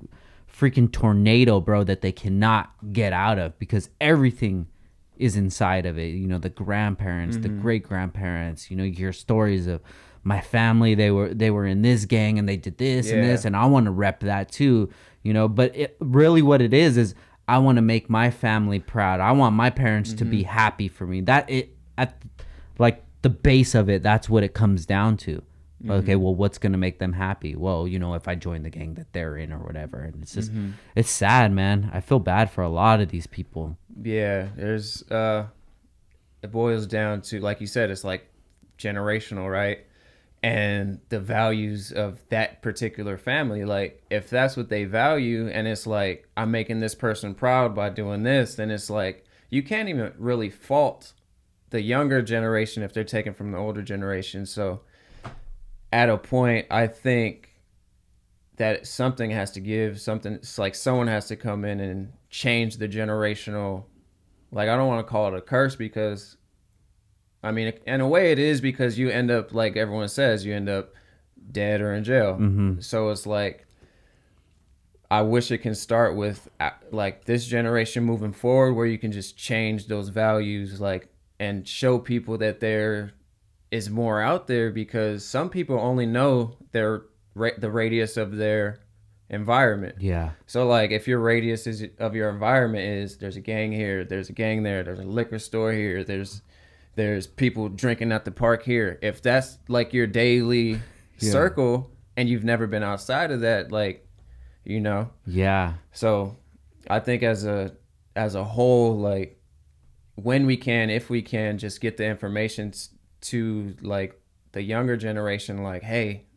Speaker 1: freaking tornado, bro, that they cannot get out of, because everything is inside of it. You know, the grandparents, the great grandparents, you know, you hear stories of my family, they were in this gang and they did this and this, and I want to rep that too, you know. But really what it is I want to make my family proud. I want my parents to be happy for me. At like the base of it, that's what it comes down to. Okay, well, what's gonna make them happy? Well, you know, if I join the gang that they're in or whatever. And it's just it's sad, man. I feel bad for a lot of these people.
Speaker 2: Yeah, there's it boils down to, like you said, it's like generational, right? And the values of that particular family. Like if that's what they value, and it's like, I'm making this person proud by doing this, then it's like you can't even really fault the younger generation if they're taken from the older generation. So at a point, I think that something has to give. It's like someone has to come in and change the generational, like, I don't want to call it a curse, because I mean, in a way it is, because you end up, like everyone says, you end up dead or in jail. So it's like, I wish it can start with like this generation moving forward, where you can just change those values, like, and show people that there is more out there, because some people only know the radius of their environment. Yeah. So like, if your radius of your environment is, there's a gang here, there's a gang there, there's a liquor store here, there's people drinking at the park here. If that's like your daily circle, and you've never been outside of that, like, you know. Yeah. So I think as a whole, like, when we can, if we can, just get the information to like the younger generation, like, hey,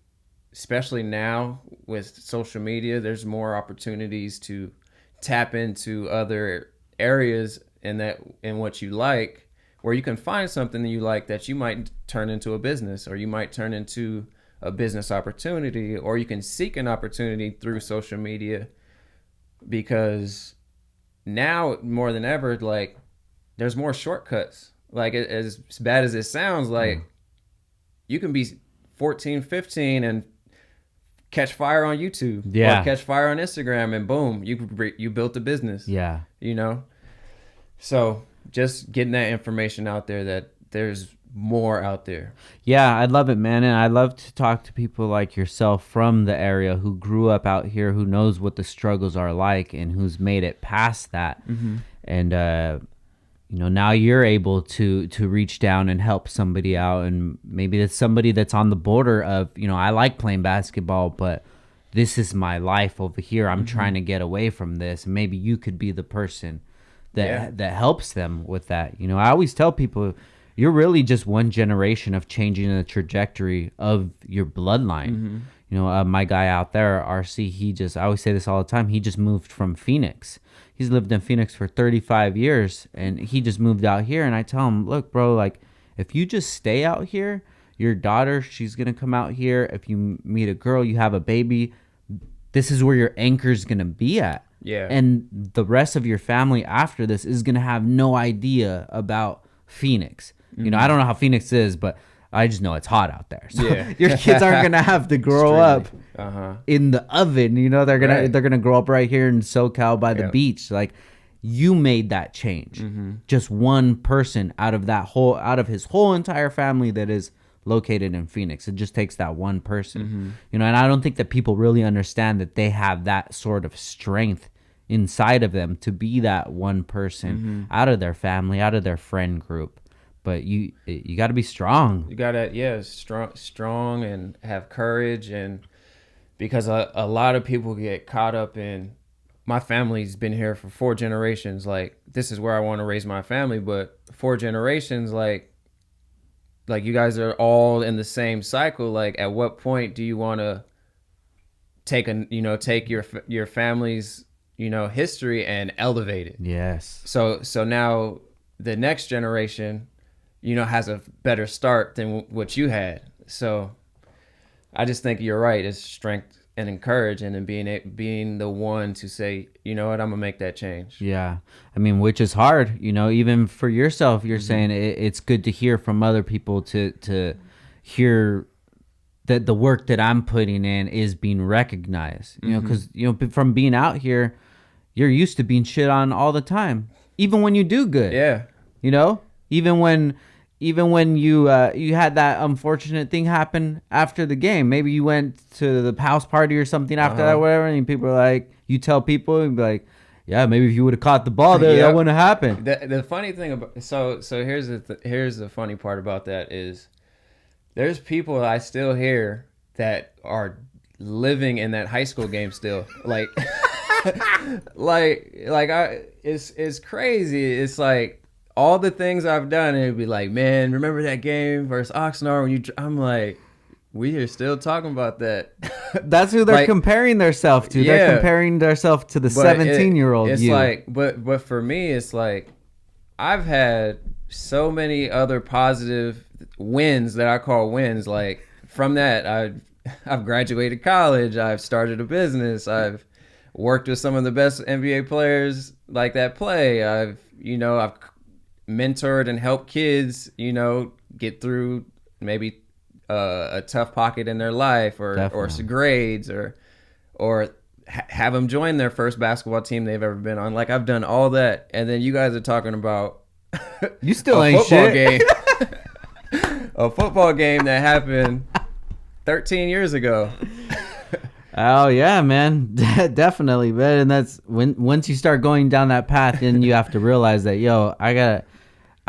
Speaker 2: especially now with social media, there's more opportunities to tap into other areas in what you like, where you can find something that you like that you might turn into a business, or you might turn into a business opportunity, or you can seek an opportunity through social media. Because now more than ever, like, there's more shortcuts. Like, as bad as it sounds, like, you can be 14, 15 and catch fire on YouTube, or catch fire on Instagram, and boom, you built a business. Yeah. You know? So just getting that information out there, that there's more out there.
Speaker 1: Yeah, I love it, man. And I love to talk to people like yourself from the area, who grew up out here, who knows what the struggles are like, and who's made it past that. And you know, now you're able to reach down and help somebody out, and maybe it's somebody that's on the border of, you know, I like playing basketball, but this is my life over here. I'm trying to get away from this. And maybe you could be the person that helps them with that. You know, I always tell people, you're really just one generation of changing the trajectory of your bloodline. You know, my guy out there, RC, I always say this all the time, he just moved from Phoenix. He's lived in Phoenix for 35 years, and he just moved out here. And I tell him, look, bro, like, if you just stay out here, your daughter, she's going to come out here. If you meet a girl, you have a baby, this is where your anchor's going to be at.
Speaker 2: Yeah.
Speaker 1: And the rest of your family after this is going to have no idea about Phoenix. You know, I don't know how Phoenix is, but I just know it's hot out there. So your kids aren't going to have to grow up in the oven. You know, they're going to they're going to grow up right here in SoCal by the beach. Like, you made that change. Just one person out of his whole entire family that is located in Phoenix. It just takes that one person. You know, and I don't think that people really understand that they have that sort of strength inside of them to be that one person out of their family, out of their friend group. But you got to be strong.
Speaker 2: You got to, strong and have courage. And because a lot of people get caught up in, my family's been here for 4 generations. Like, this is where I want to raise my family. But 4 generations, like you guys are all in the same cycle. Like, at what point do you want to take your family's, history and elevate it?
Speaker 1: Yes.
Speaker 2: So now the next generation, has a better start than what you had. So I just think you're right. It's strength and courage, and then being the one to say, you know what, I'm gonna make that change.
Speaker 1: Yeah, I mean, which is hard. Even for yourself, you're saying it's good to hear from other people to hear that the work that I'm putting in is being recognized. Because from being out here, you're used to being shit on all the time, even when you do good.
Speaker 2: Yeah.
Speaker 1: Even when you had that unfortunate thing happen after the game. Maybe you went to the house party or something after that, whatever, and people are like, you tell people and be like, yeah, maybe if you would have caught the ball there, that wouldn't have happened.
Speaker 2: The funny thing about so here's the funny part about that is there's people I still hear that are living in that high school game still. Like it's crazy. It's like all the things I've done, and it'd be like, man, remember that game versus Oxnard when I'm like, we are still talking about that.
Speaker 1: That's who they're comparing themselves to. They're comparing themselves to the 17-year-old.
Speaker 2: It's like, but for me, it's like I've had so many other positive wins that I call wins. Like, from that, I've graduated college. I've started a business. I've worked with some of the best NBA players like that play. I've mentored and helped kids, get through maybe a tough pocket in their life or some grades or have them join their first basketball team they've ever been on. Like, I've done all that. And then you guys are talking about
Speaker 1: you still ain't shit.
Speaker 2: Game. A football game that happened 13 years ago.
Speaker 1: Oh yeah, man, definitely, man. And that's once you start going down that path, then you have to realize that,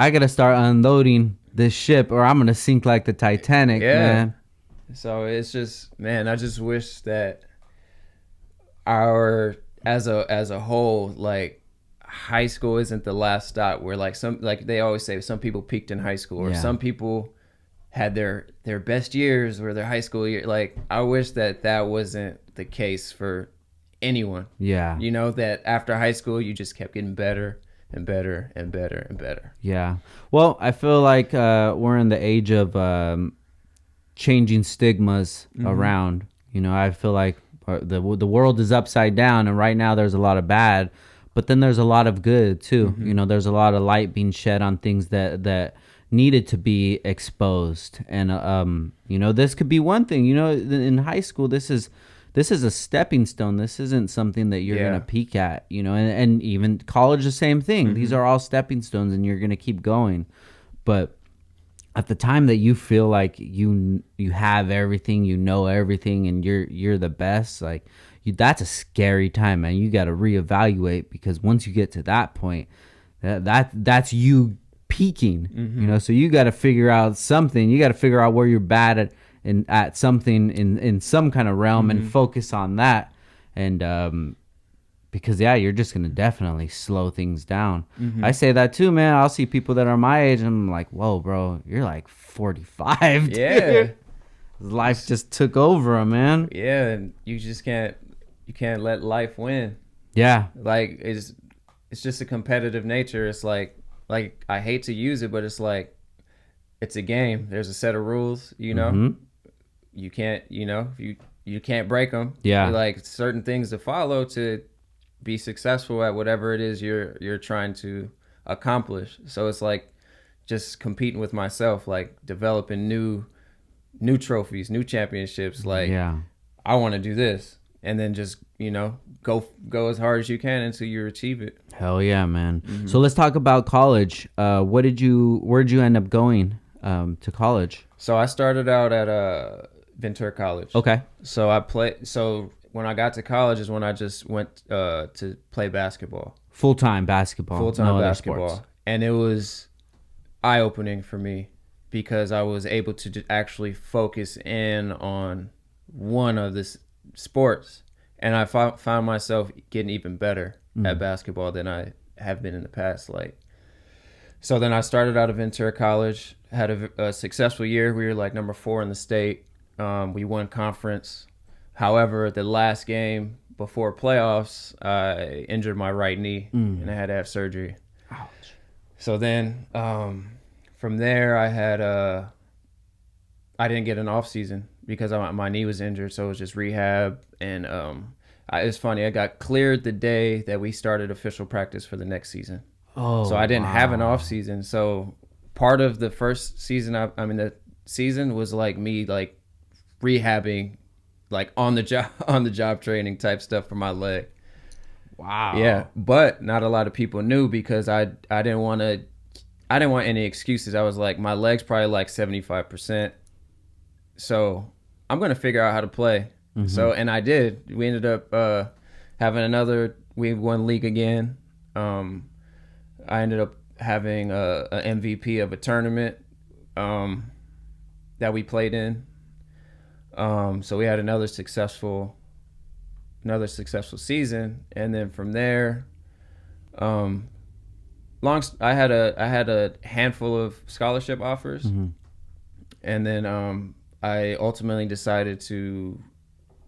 Speaker 1: I gotta start unloading this ship, or I'm gonna sink like the Titanic, man.
Speaker 2: So it's just, man, I just wish that as a whole, like, high school isn't the last stop. Where like they always say, some people peaked in high school, or some people had their best years or their high school year. Like, I wish that wasn't the case for anyone. Yeah. That after high school, you just kept getting better and better and better and better.
Speaker 1: Yeah. Well, I feel like we're in the age of changing stigmas around. I feel like the world is upside down, and right now there's a lot of bad, but then there's a lot of good too. There's a lot of light being shed on things that needed to be exposed. And this could be one thing. In high school, this is a stepping stone. This isn't something that you're gonna peak at. And even college, the same thing. These are all stepping stones, and you're gonna keep going. But at the time that you feel like you have everything, everything, and you're the best, like, that's a scary time, man. You got to reevaluate, because once you get to that point, that's you peaking. So you got to figure out something. You got to figure out where you're bad at something in some kind of realm, and focus on that. And because you're just gonna definitely slow things down. I say that too, man. I'll see people that are my age, and I'm like, whoa, bro, you're like 45. Dude. Life just took over him, man.
Speaker 2: Yeah, and you can't let life win.
Speaker 1: Yeah,
Speaker 2: like it's just a competitive nature. It's like I hate to use it, but it's like, it's a game. There's a set of rules, you can't, you can't break them. Yeah. Like, certain things to follow to be successful at whatever it is you're trying to accomplish. So it's like just competing with myself, like developing new trophies, new championships. Like, I want to do this, and then just, you know, go as hard as you can until you achieve it.
Speaker 1: Hell yeah, man. So let's talk about college. Where'd you end up going to college?
Speaker 2: So I started out at Ventura College.
Speaker 1: Okay.
Speaker 2: So when I got to college is when I just went to play basketball.
Speaker 1: Full-time basketball.
Speaker 2: No basketball. And it was eye-opening for me because I was able to actually focus in on one of the sports. And I found myself getting even better at basketball than I have been in the past. So then I started out of Ventura College, had a successful year. We were like number 4 in the state. We won conference. However, the last game before playoffs, I injured my right knee and I had to have surgery.
Speaker 1: Ouch.
Speaker 2: So then from there, I didn't get an off season because my knee was injured. So it was just rehab. And it's funny, I got cleared the day that we started official practice for the next season.
Speaker 1: Oh,
Speaker 2: so I didn't have an off season. So part of the first season, the season was like me like rehabbing, like on the job training type stuff for my leg.
Speaker 1: Wow.
Speaker 2: Yeah, but not a lot of people knew because I didn't want any excuses. I was like, my leg's probably like 75%. So I'm going to figure out how to play. So, and I did. We ended up we won league again. I ended up having a MVP of a tournament that we played in. So we had another successful season, and then from there, I had a handful of scholarship offers, and then I ultimately decided to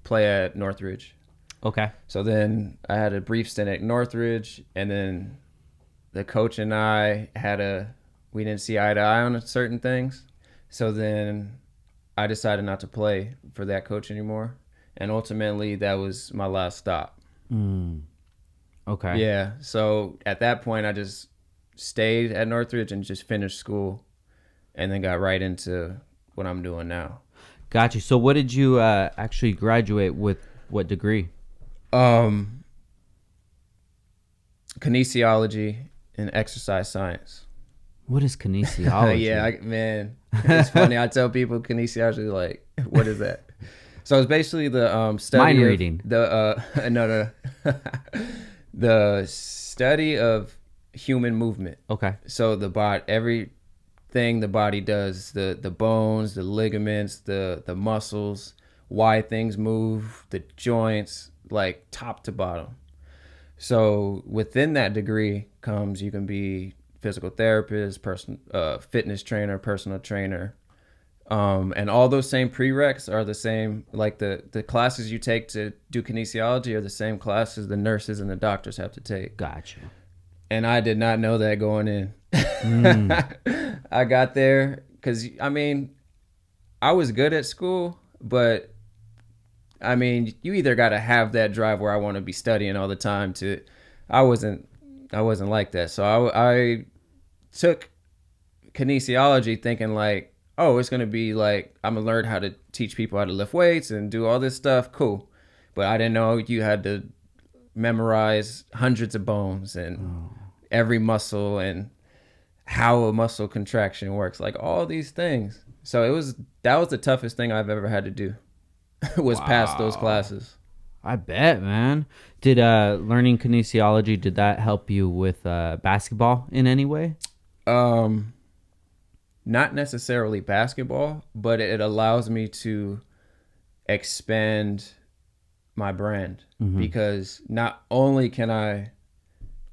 Speaker 2: play at Northridge.
Speaker 1: Okay.
Speaker 2: So then I had a brief stint at Northridge, and then the coach and I we didn't see eye to eye on certain things. So then I decided not to play for that coach anymore. And ultimately that was my last stop.
Speaker 1: Okay.
Speaker 2: Yeah. So at that point I just stayed at Northridge and just finished school and then got right into what I'm doing now.
Speaker 1: Got you. So what did you actually graduate with? What degree?
Speaker 2: Kinesiology and exercise science.
Speaker 1: What is kinesiology?
Speaker 2: Yeah, man, it's funny. I tell people kinesiology, like, what is that? So it's basically the study
Speaker 1: mind reading.
Speaker 2: The study of human movement.
Speaker 1: Okay.
Speaker 2: So everything the body does, the bones, the ligaments, the muscles, why things move, the joints, like top to bottom. So within that degree comes, you can be physical therapist, fitness trainer, personal trainer. And all those same prereqs are the same, like the classes you take to do kinesiology are the same classes the nurses and the doctors have to take.
Speaker 1: Gotcha.
Speaker 2: And I did not know that going in. I got there because, I mean, I was good at school, but I mean, you either got to have that drive where I want to be studying all the time I wasn't like that. So I took kinesiology thinking like, oh, it's going to be like, I'm going to learn how to teach people how to lift weights and do all this stuff. Cool. But I didn't know you had to memorize hundreds of bones and every muscle and how a muscle contraction works, like all these things. So that was the toughest thing I've ever had to do. Was pass those classes.
Speaker 1: I bet, man. Did learning kinesiology, did that help you with basketball in any way?
Speaker 2: Not necessarily basketball, but it allows me to expand my brand because not only can I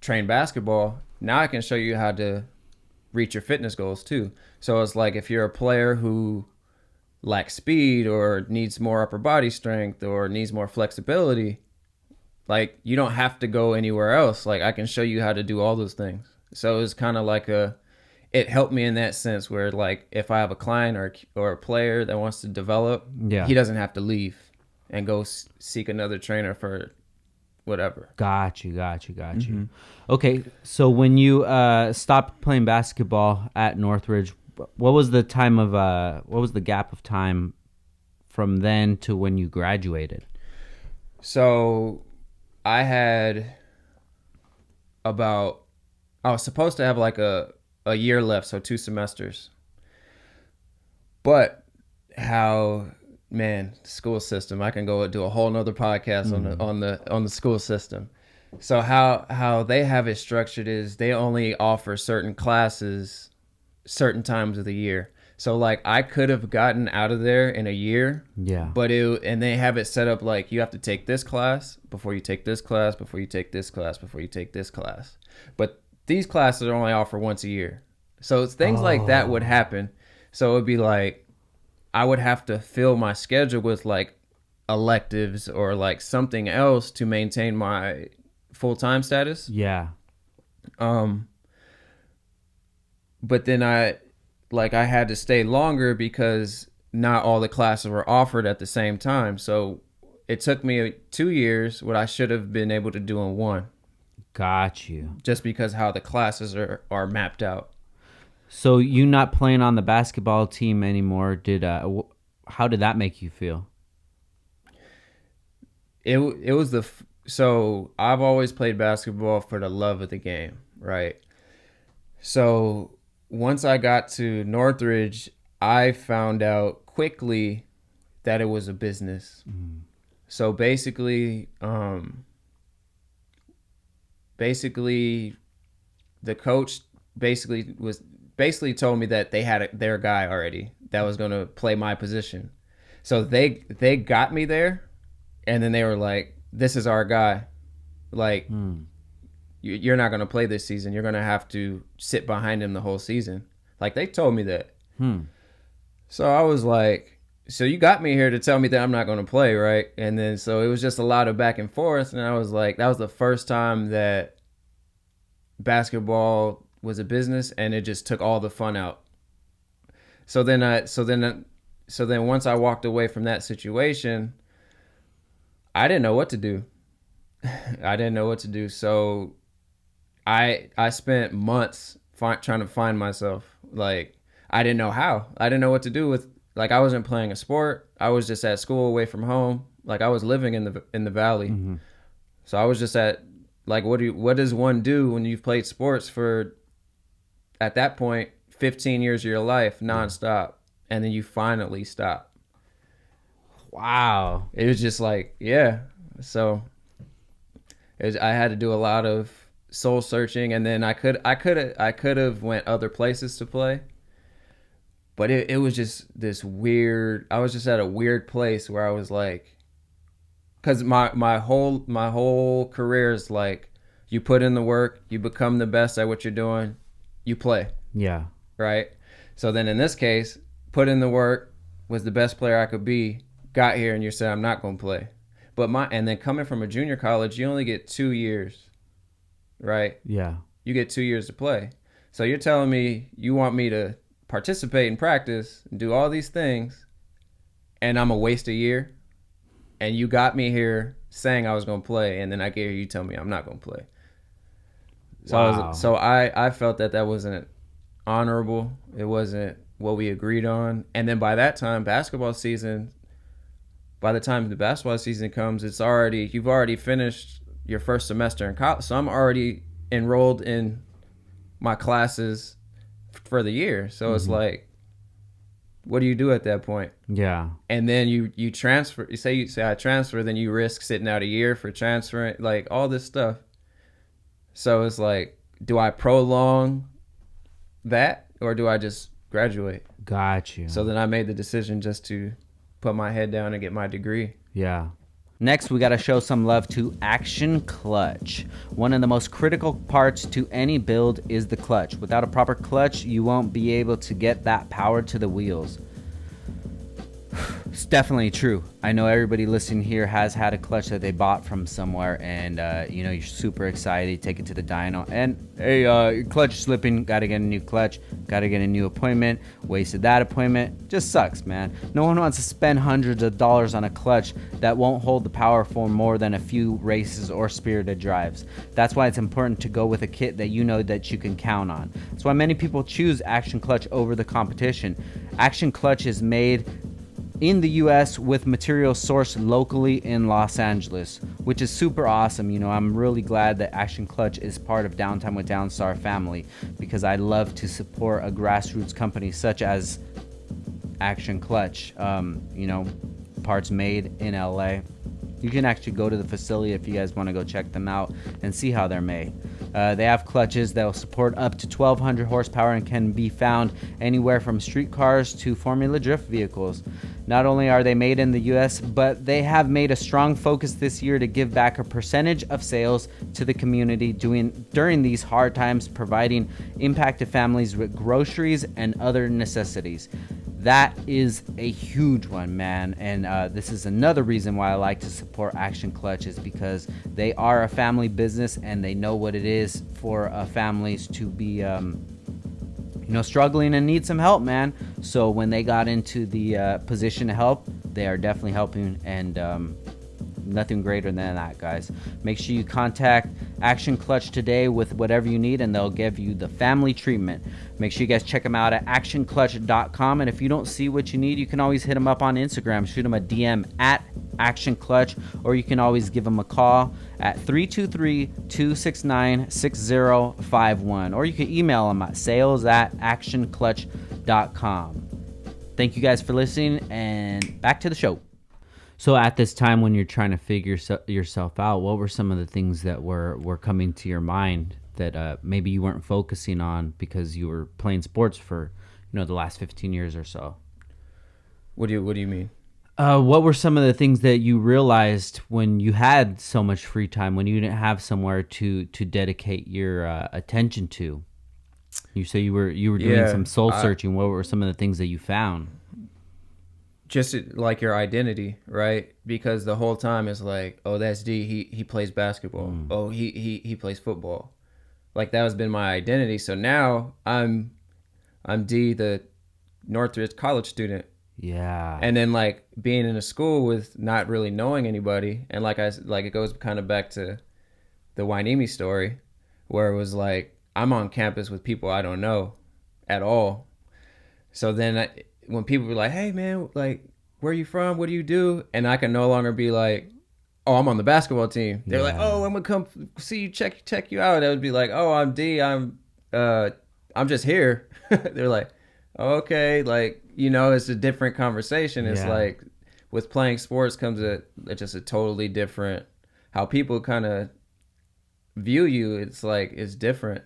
Speaker 2: train basketball, now I can show you how to reach your fitness goals too. So it's like if you're a player who lacks speed or needs more upper body strength or needs more flexibility, like you don't have to go anywhere else. Like I can show you how to do all those things. So it's kind of like it helped me in that sense where like if I have a client or a player that wants to develop, he doesn't have to leave and go seek another trainer for whatever.
Speaker 1: Got you. Okay, so when you stopped playing basketball at Northridge, what was the gap of time from then to when you graduated?
Speaker 2: So I was supposed to have like a year left, so 2 semesters. But the school system, I can go do a whole nother podcast on the school system. So how they have it structured is they only offer certain classes certain times of the year. So like I could have gotten out of there in a year.
Speaker 1: Yeah.
Speaker 2: But and they have it set up like you have to take this class before you take this class, before you take this class, before you take this class. But these classes are only offered once a year. So it's things like that would happen. So it would be like I would have to fill my schedule with like electives or like something else to maintain my full-time status.
Speaker 1: Yeah.
Speaker 2: But then I had to stay longer because not all the classes were offered at the same time. So it took me 2 years, what I should have been able to do in 1.
Speaker 1: Got you.
Speaker 2: Just because how the classes are mapped out.
Speaker 1: So you not playing on the basketball team anymore, how did that make you feel?
Speaker 2: It was so I've always played basketball for the love of the game, right? So once I got to Northridge, I found out quickly that it was a business. Mm. So basically, the coach basically told me that they had their guy already that was going to play my position. So they got me there, and then they were like, "This is our guy. Like, you're not going to play this season. You're going to have to sit behind him the whole season." Like, they told me that. So I was like, "So you got me here to tell me that I'm not going to play, right?" And then so it was just a lot of back and forth, and I was like, that was the first time that basketball was a business, and it just took all the fun out. So then once I walked away from that situation, I didn't know what to do. So I spent months trying to find myself. Like, I didn't know how. I didn't know what to do with, like, I wasn't playing a sport. I was just at school away from home. Like, I was living in the valley. Mm-hmm. So I was just at, like, what does one do when you've played sports for, at that point, 15 years of your life nonstop, and then you finally stop?
Speaker 1: Wow.
Speaker 2: It was just like, yeah. So I had to do a lot of soul searching, and then I could have went other places to play, but it was just this weird. I was just at a weird place where I was like, because my whole career is like, you put in the work, you become the best at what you're doing, you play.
Speaker 1: Yeah.
Speaker 2: Right. So then in this case, put in the work, was the best player I could be, got here, and you said I'm not going to play. And then coming from a junior college, you only get 2 years, right?
Speaker 1: Yeah. You
Speaker 2: get 2 years to play. So you're telling me you want me to participate in practice and do all these things, and I'm going to waste a year? And you got me here saying I was going to play, and then I get here, you tell me I'm not going to play. So
Speaker 1: wow.
Speaker 2: I felt that wasn't honorable. It wasn't what we agreed on. And then by the time the basketball season comes, you've already finished your first semester in college. So I'm already enrolled in my classes for the year. So it's like, what do you do at that point?
Speaker 1: Yeah.
Speaker 2: And then you transfer. You say I transfer, then you risk sitting out a year for transferring, like all this stuff. So it's like, do I prolong that, or do I just graduate?
Speaker 1: Got you.
Speaker 2: So then I made the decision just to put my head down and get my degree.
Speaker 1: Yeah. Next, we got to show some love to Action Clutch. One of the most critical parts to any build is the clutch. Without a proper clutch, you won't be able to get that power to the wheels. It's definitely true. I know everybody listening here has had a clutch that they bought from somewhere, and you're super excited, take it to the dyno, and hey, your clutch is slipping, gotta get a new clutch, gotta get a new appointment, wasted that appointment. Just sucks, man. No one wants to spend hundreds of dollars on a clutch that won't hold the power for more than a few races or spirited drives. That's why it's important to go with a kit that you know that you can count on. That's why many people choose Action Clutch over the competition. Action Clutch is made in the US with material sourced locally in Los Angeles, which is super awesome. I'm really glad that Action Clutch is part of Downtime with Downstar family, because I love to support a grassroots company such as Action Clutch. Parts made in LA. You can actually go to the facility if you guys want to go check them out and see how they're made. They have clutches that will support up to 1,200 horsepower and can be found anywhere from street cars to Formula Drift vehicles. Not only are they made in the US, but they have made a strong focus this year to give back a percentage of sales to the community during these hard times, providing impacted families with groceries and other necessities. That is a huge one, man. And this is another reason why I like to support Action Clutch, is because they are a family business and they know what it is for families to be struggling and need some help, man. So when they got into the position to help, they are definitely helping, and nothing greater than that, guys. Make sure you contact Action Clutch today with whatever you need, and they'll give you the family treatment. Make sure you guys check them out at actionclutch.com, and if you don't see what you need, you can always hit them up on Instagram. Shoot them a DM at Action Clutch, or you can always give them a call at 323-269-6051, or you can email them at sales@actionclutch.com. Thank you guys for listening, and back to the show. So at this time when you're trying to figure yourself out, what were some of the things that were coming to your mind that maybe you weren't focusing on because you were playing sports for the last 15 years or so?
Speaker 2: What do you mean?
Speaker 1: What were some of the things that you realized when you had so much free time, when you didn't have somewhere to dedicate your attention to? You say you were doing some soul searching. What were some of the things that you found?
Speaker 2: Just like your identity, right? Because the whole time it's like, oh, that's D. He plays basketball. Oh, he plays football. Like that has been my identity. So now I'm D, the Northridge college student.
Speaker 1: Yeah.
Speaker 2: And then like being in a school with not really knowing anybody, and like it goes kind of back to the Wainimi story, where it was like I'm on campus with people I don't know at all. So then when people were like, hey man, like, where are you from? What do you do? And I can no longer be like, oh, I'm on the basketball team. They're like, oh, I'm gonna come see you, check you out. I would be like, oh, I'm D. I'm just here. They're like, oh, okay, like, it's a different conversation. It's like with playing sports comes just a totally different, how people kind of view you. It's like, it's different.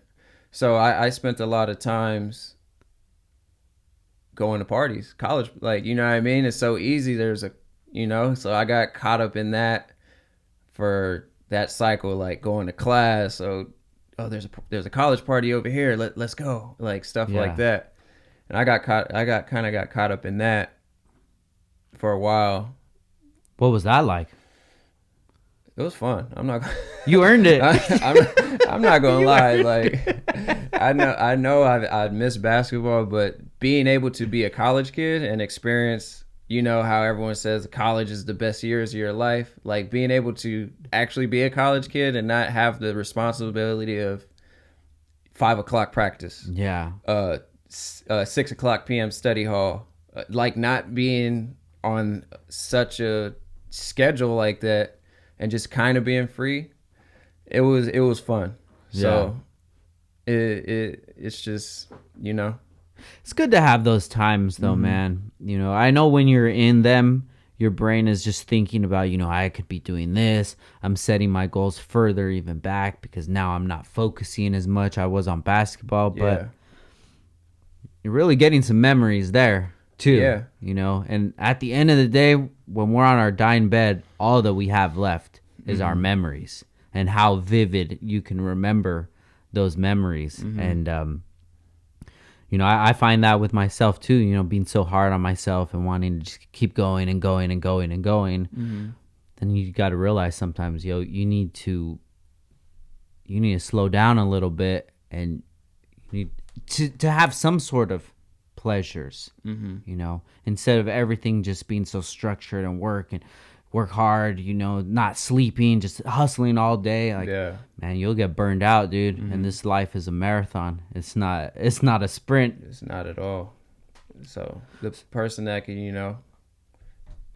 Speaker 2: So I spent a lot of times going to parties, college, like, you know what I mean? It's so easy. So I got caught up in that for that cycle, like going to class. So, there's a college party over here. Let's go, like stuff like that. And I got caught up in that for a while.
Speaker 1: What was that like?
Speaker 2: It was fun. I'm not.
Speaker 1: You earned it.
Speaker 2: I'm not gonna lie. Like, I know I'd miss basketball, but being able to be a college kid and experience, how everyone says college is the best years of your life. Like being able to actually be a college kid and not have the responsibility of 5 o'clock practice.
Speaker 1: Yeah.
Speaker 2: 6 o'clock p.m. study hall. Like not being on such a schedule like that. And just kind of being free, it was fun. So it's just,
Speaker 1: It's good to have those times though, man. I know when you're in them, your brain is just thinking about, I could be doing this. I'm setting my goals further even back because now I'm not focusing as much I was on basketball, but you're really getting some memories there too.
Speaker 2: Yeah.
Speaker 1: And at the end of the day, when we're on our dying bed, all that we have left is our memories and how vivid you can remember those memories. And, I find that with myself too, being so hard on myself and wanting to just keep going and going and going and going.
Speaker 2: Mm-hmm.
Speaker 1: Then you got to realize sometimes, you need to slow down a little bit, and you need to have some sort of pleasures, instead of everything just being so structured and work hard, not sleeping, just hustling all day. Like, man, you'll get burned out, dude. And this life is a marathon. It's not a sprint.
Speaker 2: It's not at all. So the person that can,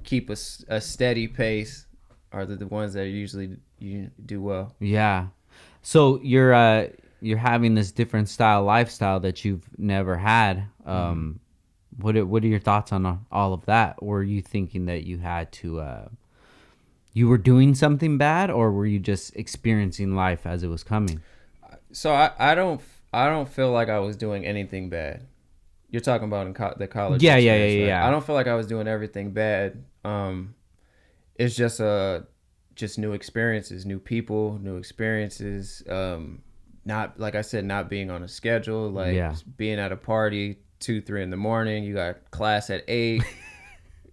Speaker 2: keep a steady pace are the ones that usually you do well.
Speaker 1: Yeah. So you're having this different lifestyle that you've never had. What are your thoughts on all of that? Were you thinking that you had to you were doing something bad, or were you just experiencing life as it was coming?
Speaker 2: So I don't feel like I was doing anything bad. You're talking about in the college.
Speaker 1: Yeah.
Speaker 2: Right? I don't feel like I was doing everything bad. It's just new experiences, new people, new experiences. Not, like I said, not being on a schedule, being at a party 2-3 in the morning. You got class at 8.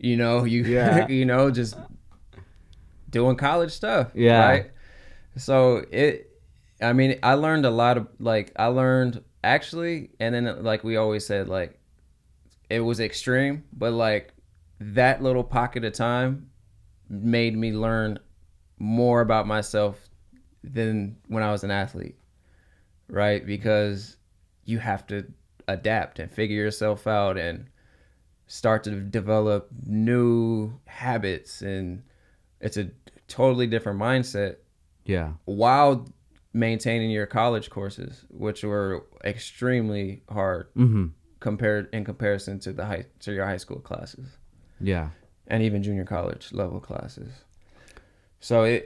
Speaker 2: Just doing college stuff. Yeah. Right. So I learned a lot of, actually, and then like we always said, like, it was extreme, but like that little pocket of time made me learn more about myself than when I was an athlete, right? Because you have to adapt and figure yourself out and start to develop new habits, and it's a totally different mindset.
Speaker 1: Yeah.
Speaker 2: While maintaining your college courses, which were extremely hard in comparison to your high school classes.
Speaker 1: Yeah.
Speaker 2: And even junior college level classes. So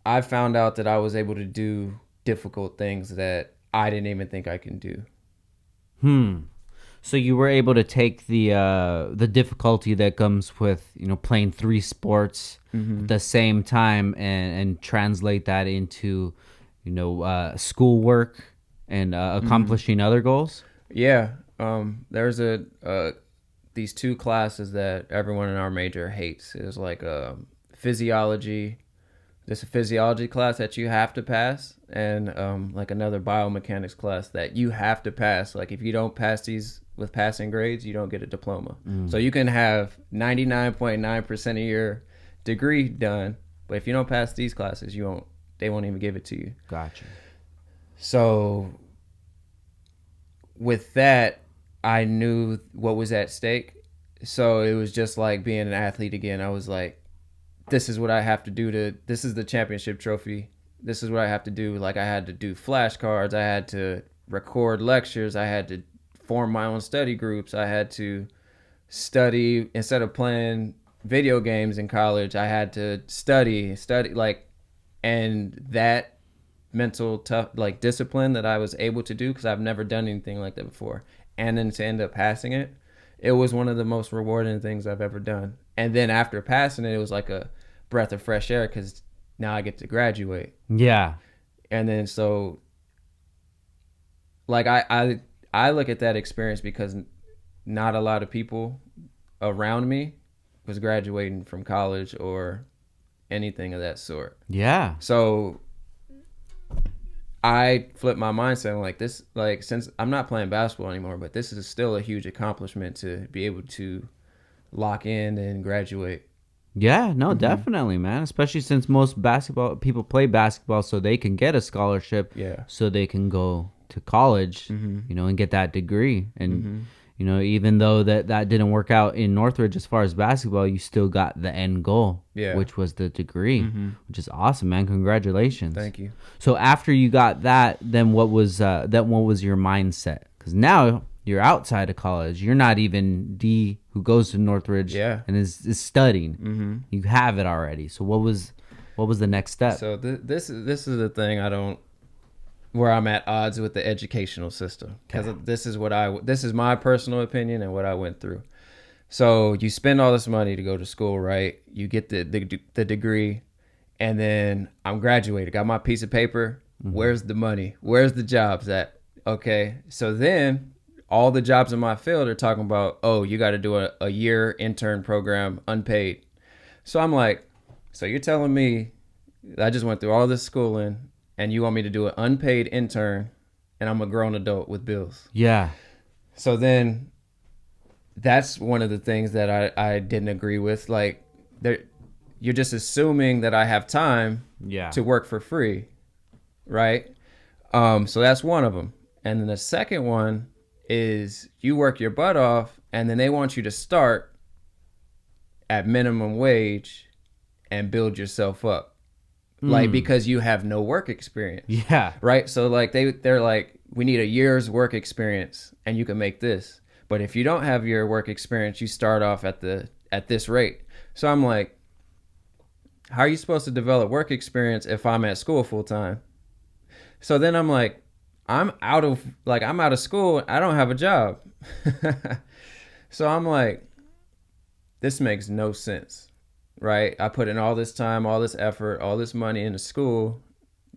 Speaker 2: I found out that I was able to do difficult things that I didn't even think I can do.
Speaker 1: So you were able to take the difficulty that comes with playing 3 sports at the same time and translate that into schoolwork and accomplishing other goals.
Speaker 2: Yeah. There's these 2 classes that everyone in our major hates. It's like physiology. There's a physiology class that you have to pass, and like another biomechanics class that you have to pass. Like, if you don't pass these with passing grades, you don't get a diploma. So you can have 99.9% of your degree done, but if you don't pass these classes, they won't even give it to you.
Speaker 1: Gotcha.
Speaker 2: So with that, I knew what was at stake. So it was just like being an athlete again. I was like, this is what I have to do this is the championship trophy. This is what I have to do. Like, I had to do flashcards. I had to record lectures. I had to form my own study groups. I had to study instead of playing video games in college. I had to study and that mental discipline that I was able to do, because I've never done anything like that before. And then to end up passing it, it was one of the most rewarding things I've ever done. And then after passing it, it was like a breath of fresh air, because now I get to graduate.
Speaker 1: Yeah.
Speaker 2: And then so, like, I look at that experience because not a lot of people around me was graduating from college or anything of that sort.
Speaker 1: Yeah.
Speaker 2: So I flipped my mindset. I'm like, this, like, since I'm not playing basketball anymore, but this is still a huge accomplishment to be able to lock in and graduate.
Speaker 1: Yeah, no, definitely, man. Especially since most basketball people play basketball so they can get a scholarship.
Speaker 2: Yeah.
Speaker 1: So they can go to college, and get that degree. And even though that didn't work out in Northridge as far as basketball, you still got the end goal, which was the degree, which is awesome, man. Congratulations.
Speaker 2: Thank you.
Speaker 1: So after you got that, then what was your mindset? Because now you're outside of college. You're not even Dee who goes to Northridge and is studying. You have it already. So what was the next step?
Speaker 2: So this is the thing where I'm at odds with the educational system, because this is my personal opinion and what I went through. So you spend all this money to go to school, right? You get the degree, and then I'm graduated, got my piece of paper. Where's the money? Where's the jobs at? Okay, so then all the jobs in my field are talking about, oh, you got to do a year intern program unpaid. So I'm like, so you're telling me I just went through all this schooling and you want me to do an unpaid intern and I'm a grown adult with bills?
Speaker 1: Yeah.
Speaker 2: So then that's one of the things that I didn't agree with. Like, you're just assuming that I have time to work for free, right? So that's one of them. And then the second one is you work your butt off and then they want you to start at minimum wage and build yourself up. Like, because you have no work experience. Yeah. Right? So like they're like, we need a year's work experience and you can make this. But if you don't have your work experience, you start off at this rate. So I'm like, how are you supposed to develop work experience if I'm at school full time? So then I'm like, I'm out of school. I don't have a job. So I'm like, this makes no sense, right? I put in all this time, all this effort, all this money into school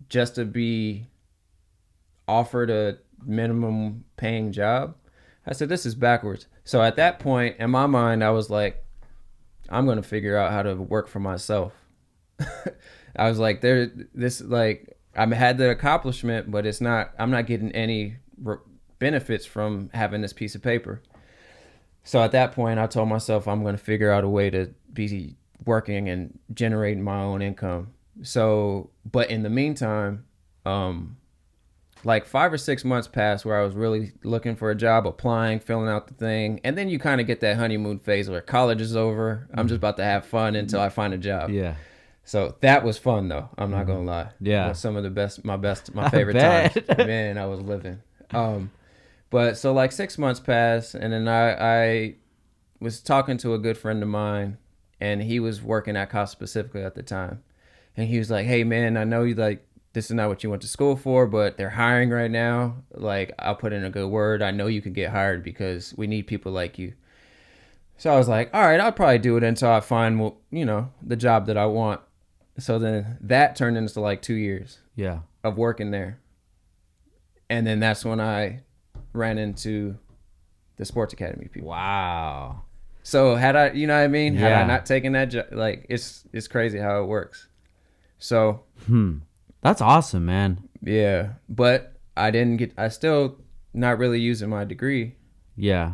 Speaker 2: just to be offered a minimum paying job. I said, this is backwards. So at that point in my mind, I was like, I'm going to figure out how to work for myself. I was like, I had the accomplishment, but I'm not getting any benefits from having this piece of paper. So at that point, I told myself I'm going to figure out a way to be working and generating my own income. So, but in the meantime, like 5 or 6 months passed where I was really looking for a job, applying, filling out the thing. And then you kind of get that honeymoon phase where college is over. I'm just about to have fun until I find a job. Yeah. So that was fun though. I'm not gonna lie. Yeah. Some of my favorite times. Man, I was living. But so like 6 months passed, and then I was talking to a good friend of mine, and he was working at Cost specifically at the time, and he was like, "Hey man, I know you like this is not what you went to school for, but they're hiring right now. Like, I'll put in a good word. I know you could get hired because we need people like you." So I was like, all right, I'll probably do it until I find the job that I want. So then that turned into like 2 years of working there. And then that's when I ran into the sports academy people. Wow. So had I, you know what I mean? Had I not taken that job, like it's crazy how it works. So.
Speaker 1: That's awesome, man.
Speaker 2: Yeah. But I still not really using my degree.
Speaker 1: Yeah.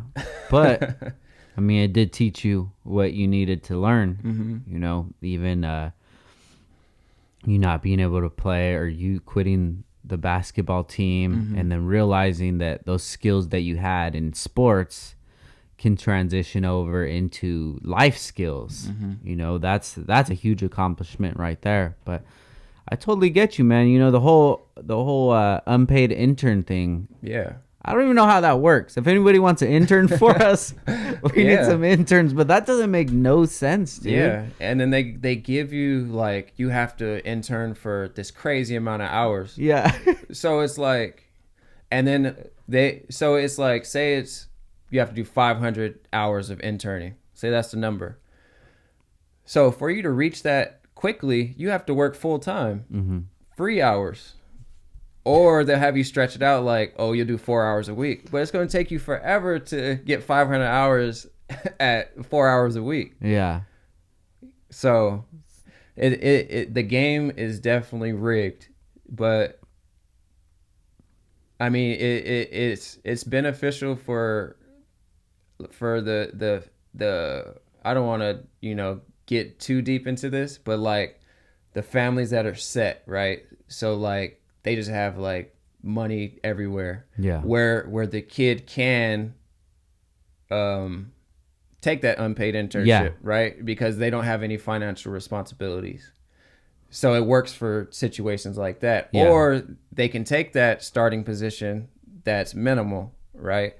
Speaker 1: But I mean, it did teach you what you needed to learn, even, you not being able to play or you quitting the basketball team and then realizing that those skills that you had in sports can transition over into life skills. That's a huge accomplishment right there. But I totally get you, man. The whole unpaid intern thing. Yeah. I don't even know how that works. If anybody wants an intern for us, we need some interns, but that doesn't make no sense, dude. Yeah. And then they give you like, you have to intern for this crazy amount of hours. Yeah.
Speaker 2: So it's like, and then it's like, say you have to do 500 hours of interning. Say that's the number. So for you to reach that quickly, you have to work full time, 3 hours. Or they'll have you stretch it out like, oh, you'll do 4 hours a week. But it's going to take you forever to get 500 hours at 4 hours a week. Yeah. So the game is definitely rigged. But, I mean, it's beneficial for the I don't want to, get too deep into this, but like the families that are set, right? So like, they just have like money everywhere. Yeah. Where the kid can take that unpaid internship, right? Because they don't have any financial responsibilities. So it works for situations like that. Yeah. Or they can take that starting position that's minimal, right?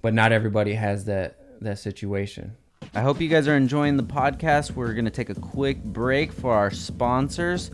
Speaker 2: But not everybody has that situation.
Speaker 1: I hope you guys are enjoying the podcast. We're going to take a quick break for our sponsors.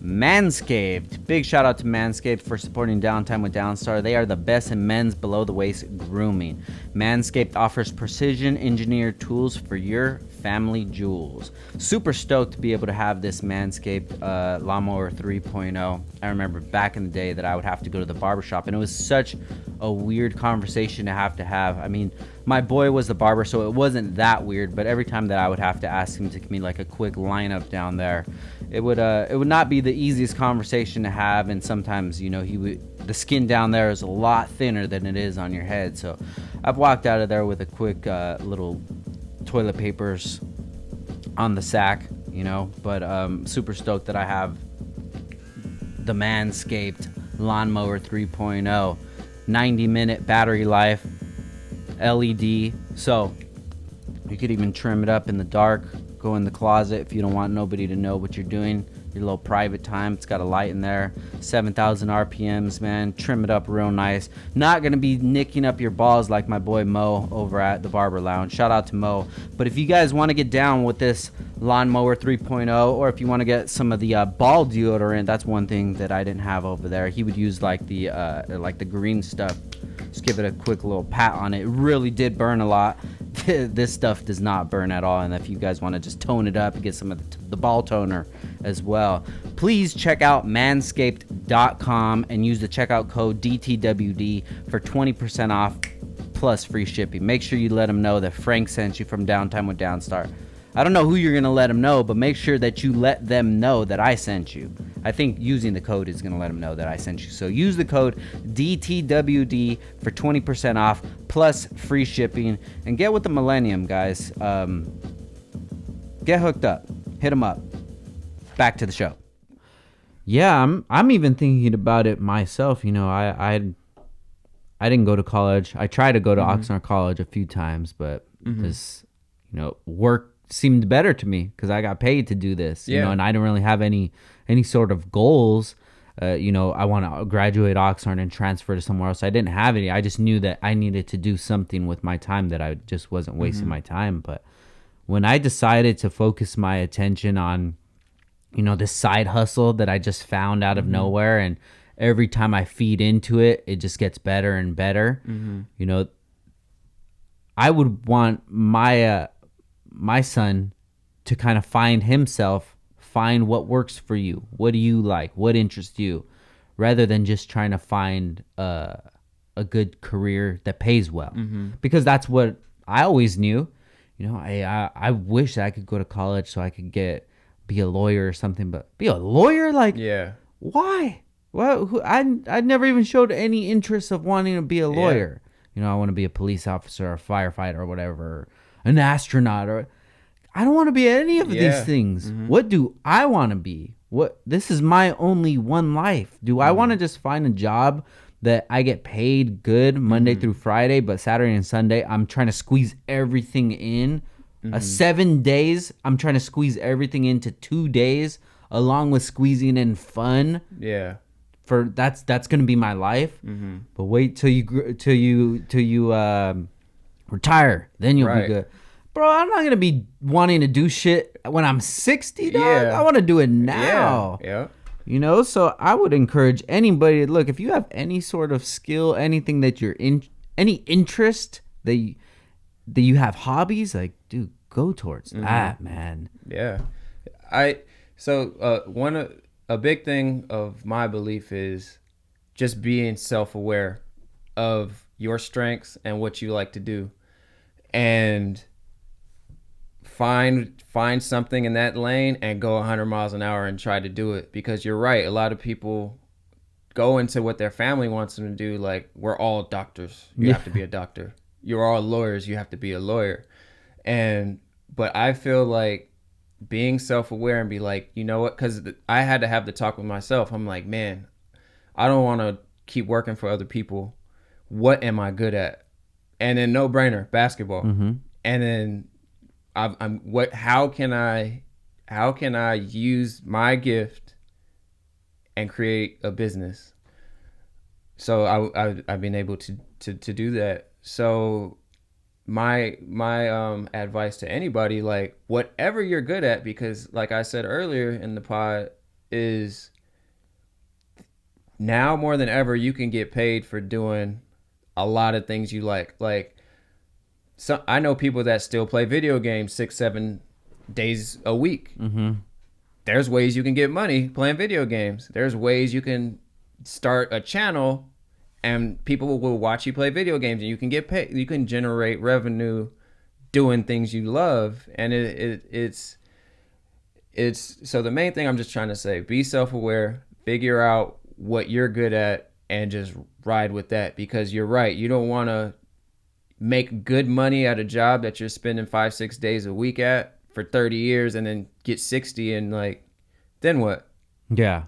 Speaker 1: Manscaped. Big shout out to Manscaped for supporting Downtime with Downstar. They are the best in men's below the waist grooming. Manscaped offers precision engineered tools for your family jewels. Super stoked to be able to have this Manscaped Lawnmower 3.0. I remember back in the day that I would have to go to the barbershop, and it was such a weird conversation to have. I mean, my boy was the barber, so it wasn't that weird, but every time that I would have to ask him to give me like a quick lineup down there, it would not be the easiest conversation to have. And sometimes, you know, the skin down there is a lot thinner than it is on your head. So I've walked out of there with a quick little toilet papers on the sack, you know. But super stoked that I have the Manscaped Lawnmower 3.0, 90-minute battery life, LED, so you could even trim it up in the dark, go in the closet if you don't want nobody to know what you're doing, your little private time. It's got a light in there, 7,000 RPMs, man. Trim it up real nice. Not gonna be nicking up your balls like my boy Mo over at the Barber Lounge. Shout out to Mo. But if you guys want to get down with this Lawnmower 3.0, or if you want to get some of the ball deodorant, that's one thing that I didn't have over there. He would use like the green stuff. Just give it a quick little pat on it. It really did burn a lot. This stuff does not burn at all. And if you guys want to just tone it up and get some of the ball toner as well, please check out manscaped.com and use the checkout code DTWD for 20% off plus free shipping. Make sure you let them know that Frank sent you from Downtime with Downstar. I don't know who you're going to let them know, but make sure that you let them know that I sent you. I think using the code is going to let them know that I sent you. So use the code DTWD for 20% off plus free shipping. And get with the Millennium, guys. Get hooked up. Hit them up. Back to the show. Yeah, I'm even thinking about it myself. You know, I didn't go to college. I tried to go to Oxnard College a few times, but this, you know, work seemed better to me because I got paid to do this, you know, and I didn't really have any sort of goals. You know, I want to graduate Oxnard and transfer to somewhere else. I didn't have any. I just knew that I needed to do something with my time, that I just wasn't wasting my time. But when I decided to focus my attention on, you know, this side hustle that I just found out of nowhere, and every time I feed into it, it just gets better and better. You know, I would want my son to kind of find what works for you. What do you like? What interests you? Rather than just trying to find a good career that pays well. Because that's what I always knew. You know, I wish I could go to college so I could be a lawyer or something, but be a lawyer? Like, why? Well, I never even showed any interest of wanting to be a lawyer. You know, I want to be a police officer or a firefighter or whatever, an astronaut, or I don't want to be any of these things. What do I want to be? This is my only one life. Do I want to just find a job that I get paid good Monday through Friday, but Saturday and Sunday I'm trying to squeeze everything in? 7 days, I'm trying to squeeze everything into 2 days, along with squeezing in fun. For that's gonna be my life. But wait till you retire, then you'll be good. Bro, I'm not gonna be wanting to do shit when I'm 60, dog. I want to do it now. You know, so I would encourage anybody. Look, if you have any sort of skill, anything that you're in, any interest that you have, hobbies, like, dude, go towards that, man.
Speaker 2: A big thing of my belief is just being self-aware of your strengths and what you like to do, and find something in that lane and go 100 miles an hour and try to do it. Because you're right, a lot of people go into what their family wants them to do. Like, we're all doctors, you have to be a doctor. You're all lawyers, you have to be a lawyer. But I feel like being self-aware and be like, you know what, because I had to have the talk with myself. I'm like, man, I don't want to keep working for other people. What am I good at? And then no brainer, basketball. And then how can I use my gift and create a business? So I've been able to do that. So my advice to anybody, like, whatever you're good at, because like I said earlier in the pod, is now more than ever you can get paid for doing a lot of things you like. Like, I know people that still play video games 6-7 days a week. There's ways you can get money playing video games. There's ways you can start a channel and people will watch you play video games and you can get paid. You can generate revenue doing things you love. And it's so the main thing I'm just trying to say, be self-aware, figure out what you're good at and just ride with that, because you're right. You don't want to make good money at a job that you're spending 5-6 days a week at for 30 years and then get 60 and like, then what?
Speaker 1: Yeah.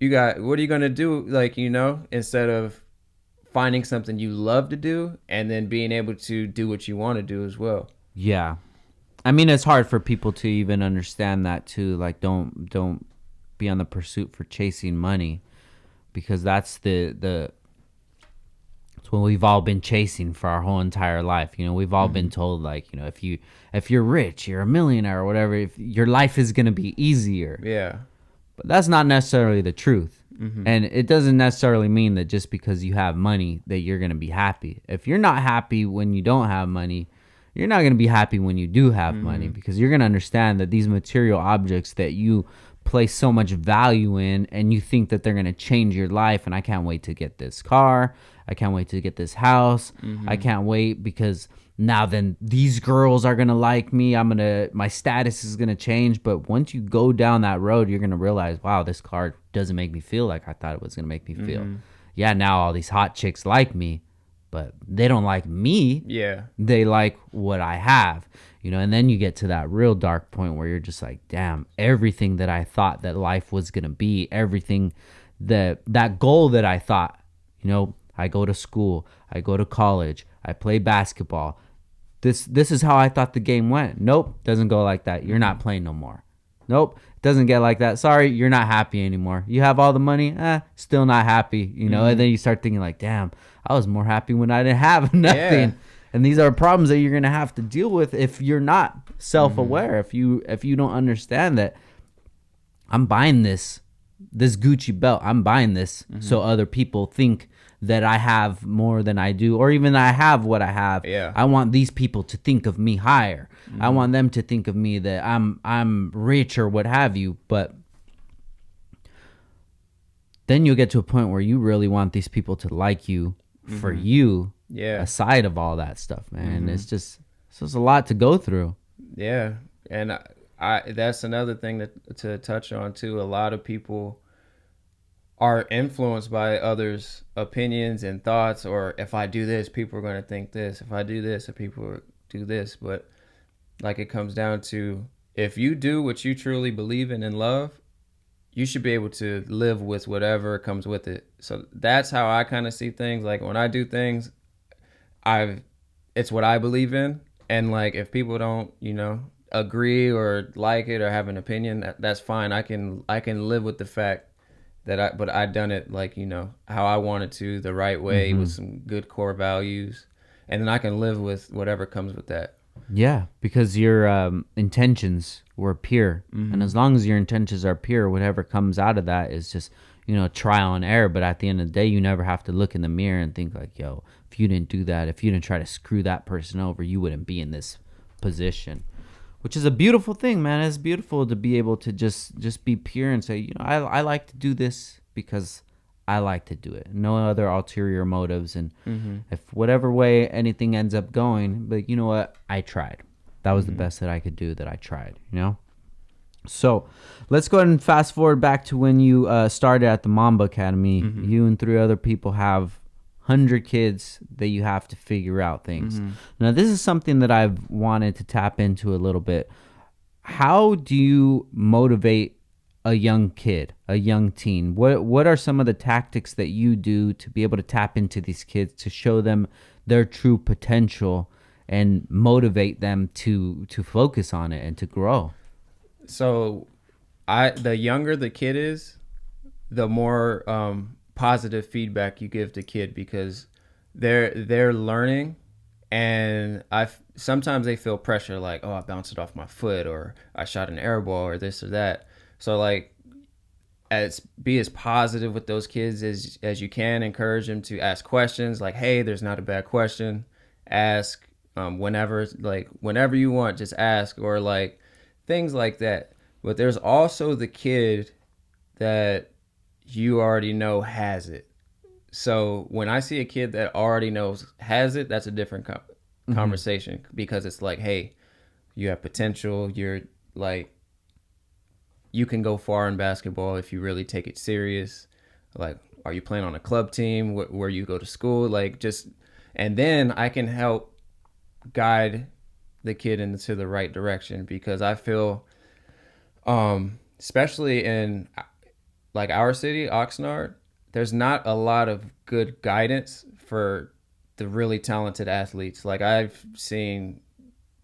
Speaker 2: What are you going to do? Like, instead of finding something you love to do and then being able to do what you want to do as well.
Speaker 1: Yeah. I mean, it's hard for people to even understand that too. Like, don't be on the pursuit for chasing money, because that's it's what we've all been chasing for our whole entire life. We've all been told, like, if you're rich, you're a millionaire or whatever, if your life is going to be easier.
Speaker 2: Yeah.
Speaker 1: But that's not necessarily the truth. And it doesn't necessarily mean that just because you have money that you're going to be happy. If you're not happy when you don't have money, you're not going to be happy when you do have money, because you're going to understand that these material objects that you place so much value in and you think that they're going to change your life. And I can't wait to get this car. I can't wait to get this house. I can't wait because now then these girls are going to like me. My status is going to change. But once you go down that road, you're going to realize, wow, this car doesn't make me feel like I thought it was going to make me feel. Yeah, now all these hot chicks like me, but they don't like me.
Speaker 2: Yeah.
Speaker 1: They like what I have, and then you get to that real dark point where you're just like, damn, everything that I thought that life was going to be, everything that goal that I thought, I go to school, I go to college, I play basketball. This is how I thought the game went. Nope, doesn't go like that. You're not playing no more. Nope, doesn't get like that. Sorry, you're not happy anymore. You have all the money, still not happy, And then you start thinking like, damn, I was more happy when I didn't have nothing. Yeah. And these are problems that you're gonna have to deal with if you're not self-aware. If you don't understand that I'm buying this Gucci belt, I'm buying this so other people think that I have more than I do, or even I have what I have.
Speaker 2: Yeah.
Speaker 1: I want these people to think of me higher. I want them to think of me that I'm rich or what have you. But then you'll get to a point where you really want these people to like you for you.
Speaker 2: Yeah.
Speaker 1: Aside of all that stuff, man. It's just a lot to go through.
Speaker 2: Yeah. And I that's another thing to touch on too. A lot of people are influenced by others' opinions and thoughts, or if I do this, people are going to think this. If I do this, people will do this. But like, it comes down to, if you do what you truly believe in and love, you should be able to live with whatever comes with it. So that's how I kind of see things. Like, when I do things, it's what I believe in. And like, if people don't, agree or like it or have an opinion, that's fine. I can live with the fact that but I done it like, how I wanted to, the right way, with some good core values, and then I can live with whatever comes with that.
Speaker 1: Yeah, because your intentions were pure, and as long as your intentions are pure, whatever comes out of that is just, trial and error. But at the end of the day, you never have to look in the mirror and think like, yo, if you didn't do that, if you didn't try to screw that person over, you wouldn't be in this position. Which is a beautiful thing, man. It's beautiful to be able to just be pure and say, I like to do this because I like to do it. No other ulterior motives. And if whatever way anything ends up going, but you know what? I tried. That was the best that I could do, that I tried, So let's go ahead and fast forward back to when you started at the Mamba Academy. You and 3 other people have 100 kids that you have to figure out things. Now, this is something that I've wanted to tap into a little bit. How do you motivate a young kid, a young teen? What are some of the tactics that you do to be able to tap into these kids, to show them their true potential and motivate them to focus on it and to grow?
Speaker 2: So the younger the kid is, the more positive feedback you give the kid, because they're learning, and sometimes they feel pressure, like, oh, I bounced it off my foot, or I shot an air ball, or this or that. So like, be as positive with those kids as you can. Encourage them to ask questions, like, hey, there's not a bad question. Ask whenever you want, just ask, or like things like that. But there's also the kid that you already know has it. So when I see a kid that already knows has it, that's a different conversation, because it's like, hey, you have potential. You're like, you can go far in basketball if you really take it serious. Like, are you playing on a club team where you go to school? Like, just, and then I can help guide the kid into the right direction, because I feel, especially in like our city, Oxnard, there's not a lot of good guidance for the really talented athletes. Like, I've seen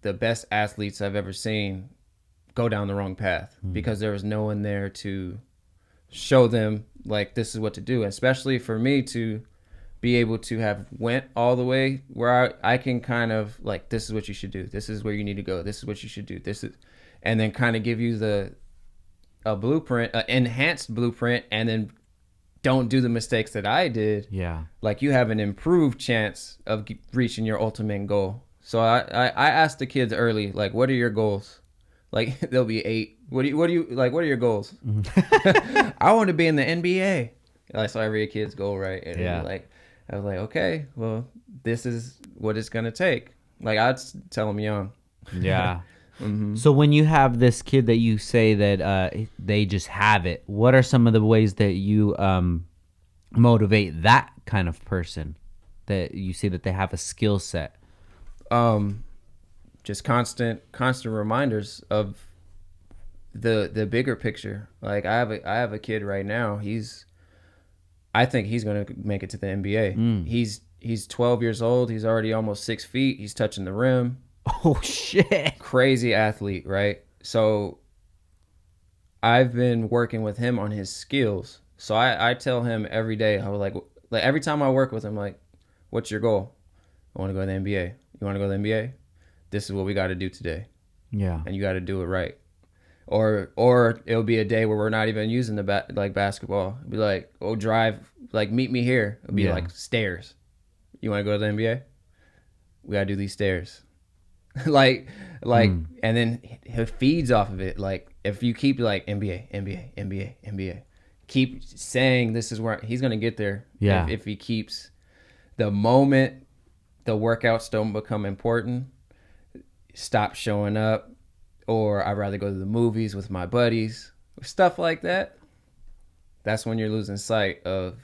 Speaker 2: the best athletes I've ever seen go down the wrong path because there was no one there to show them, like, this is what to do. Especially for me to be able to have went all the way where I can kind of like, this is what you should do. This is where you need to go. This is what you should do. This is, and then kind of give you a blueprint, an enhanced blueprint, and then don't do the mistakes that I did.
Speaker 1: Yeah.
Speaker 2: Like, you have an improved chance of reaching your ultimate goal. So I asked the kids early, like, what are your goals? Like, they'll be 8. What are your goals? I want to be in the NBA. I saw every kid's goal, right? And I was like, okay, well, this is what it's going to take. Like, I'd tell them young.
Speaker 1: Yeah. So when you have this kid that you say that they just have it, what are some of the ways that you motivate that kind of person, that you see that they have a skill set?
Speaker 2: Just constant reminders of the bigger picture. Like, I have a kid right now. I think he's going to make it to the NBA. He's 12 years old. He's already almost 6 feet. He's touching the rim.
Speaker 1: Oh shit.
Speaker 2: Crazy athlete, right? So I've been working with him on his skills. So I tell him every day, I was like every time I work with him, like, what's your goal? I want to go to the NBA. You want to go to the NBA? This is what we got to do today. Yeah. And you got to do it right. Or it'll be a day where we're not even using the basketball. It'll be like, oh, drive, like, meet me here. It'll be like stairs. You want to go to the NBA? We got to do these stairs. like, and then he feeds off of it. Like, if you keep like NBA, keep saying this is where he's going to get there. Yeah. If he keeps, the moment the workouts don't become important, stop showing up, or I'd rather go to the movies with my buddies, stuff like that. That's when you're losing sight of,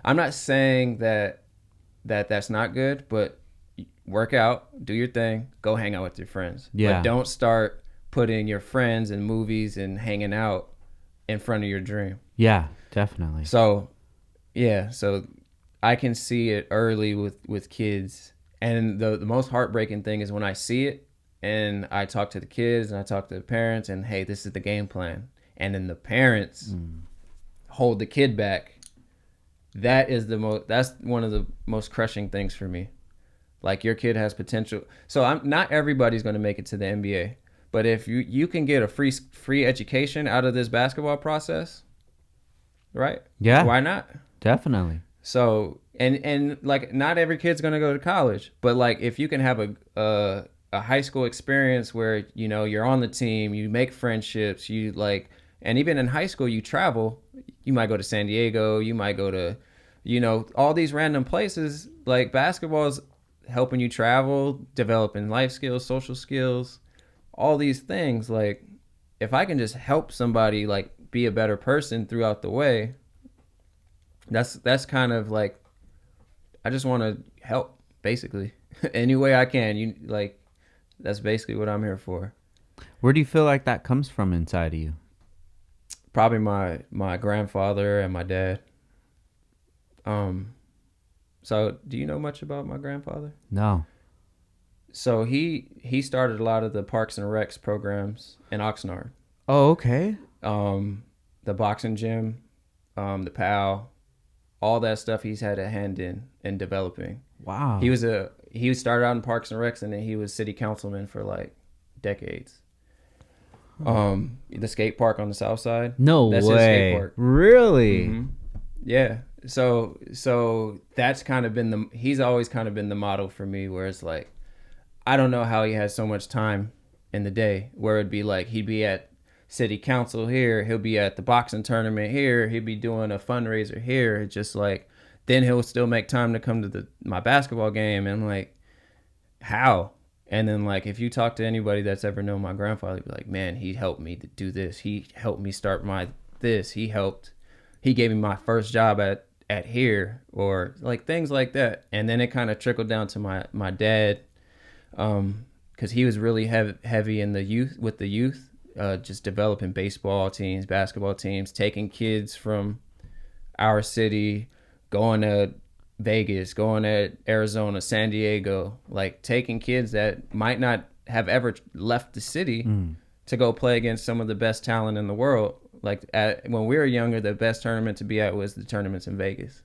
Speaker 2: I'm not saying that's not good, but work out, do your thing, go hang out with your friends. Yeah. But don't start putting your friends and movies and hanging out in front of your dream.
Speaker 1: Yeah, definitely.
Speaker 2: So, yeah, so I can see it early with kids. And the most heartbreaking thing is when I see it and I talk to the kids and I talk to the parents and, hey, this is the game plan. And then the parents hold the kid back. That's one of the most crushing things for me. Like, your kid has potential. So not everybody's going to make it to the NBA, but if you can get a free education out of this basketball process, right?
Speaker 1: Yeah.
Speaker 2: Why not?
Speaker 1: Definitely.
Speaker 2: So, and like, not every kid's going to go to college, but like, if you can have a high school experience where, you know, you're on the team, you make friendships, you like, and even in high school, you travel, you might go to San Diego, you might go to, you know, all these random places. Like, basketball is helping you travel, developing life skills, social skills, all these things. Like, if I can just help somebody, like, be a better person throughout the way, that's kind of like, I just want to help, basically. Any way I can. That's basically what I'm here for.
Speaker 1: Where do you feel like that comes from inside of you?
Speaker 2: Probably my grandfather and my dad. So, do you know much about my grandfather?
Speaker 1: No. So
Speaker 2: he started a lot of the Parks and Recs programs in Oxnard.
Speaker 1: Oh, okay.
Speaker 2: The boxing gym, the PAL, all that stuff he's had a hand in developing.
Speaker 1: Wow.
Speaker 2: He started out in Parks and Recs, and then he was city councilman for like decades. The skate park on the south side.
Speaker 1: No way. That's his skate park. Really?
Speaker 2: Mm-hmm. Yeah. So that's kind of been he's always kind of been the model for me, where it's like, I don't know how he has so much time in the day where it'd be like he'd be at city council here, he'll be at the boxing tournament here, he'd be doing a fundraiser here. It's just like then he'll still make time to come to my basketball game, and I'm like, how? And then like if you talk to anybody that's ever known my grandfather, he'd be like, man, he helped me to do this. He helped me start this. He gave me my first job at here, or like things like that. And then it kind of trickled down to my dad, because he was really heavy in the youth, just developing baseball teams, basketball teams, taking kids from our city, going to Vegas, going to Arizona, San Diego, like taking kids that might not have ever left the city to go play against some of the best talent in the world. Like when we were younger, the best tournament to be at was the tournaments in Vegas.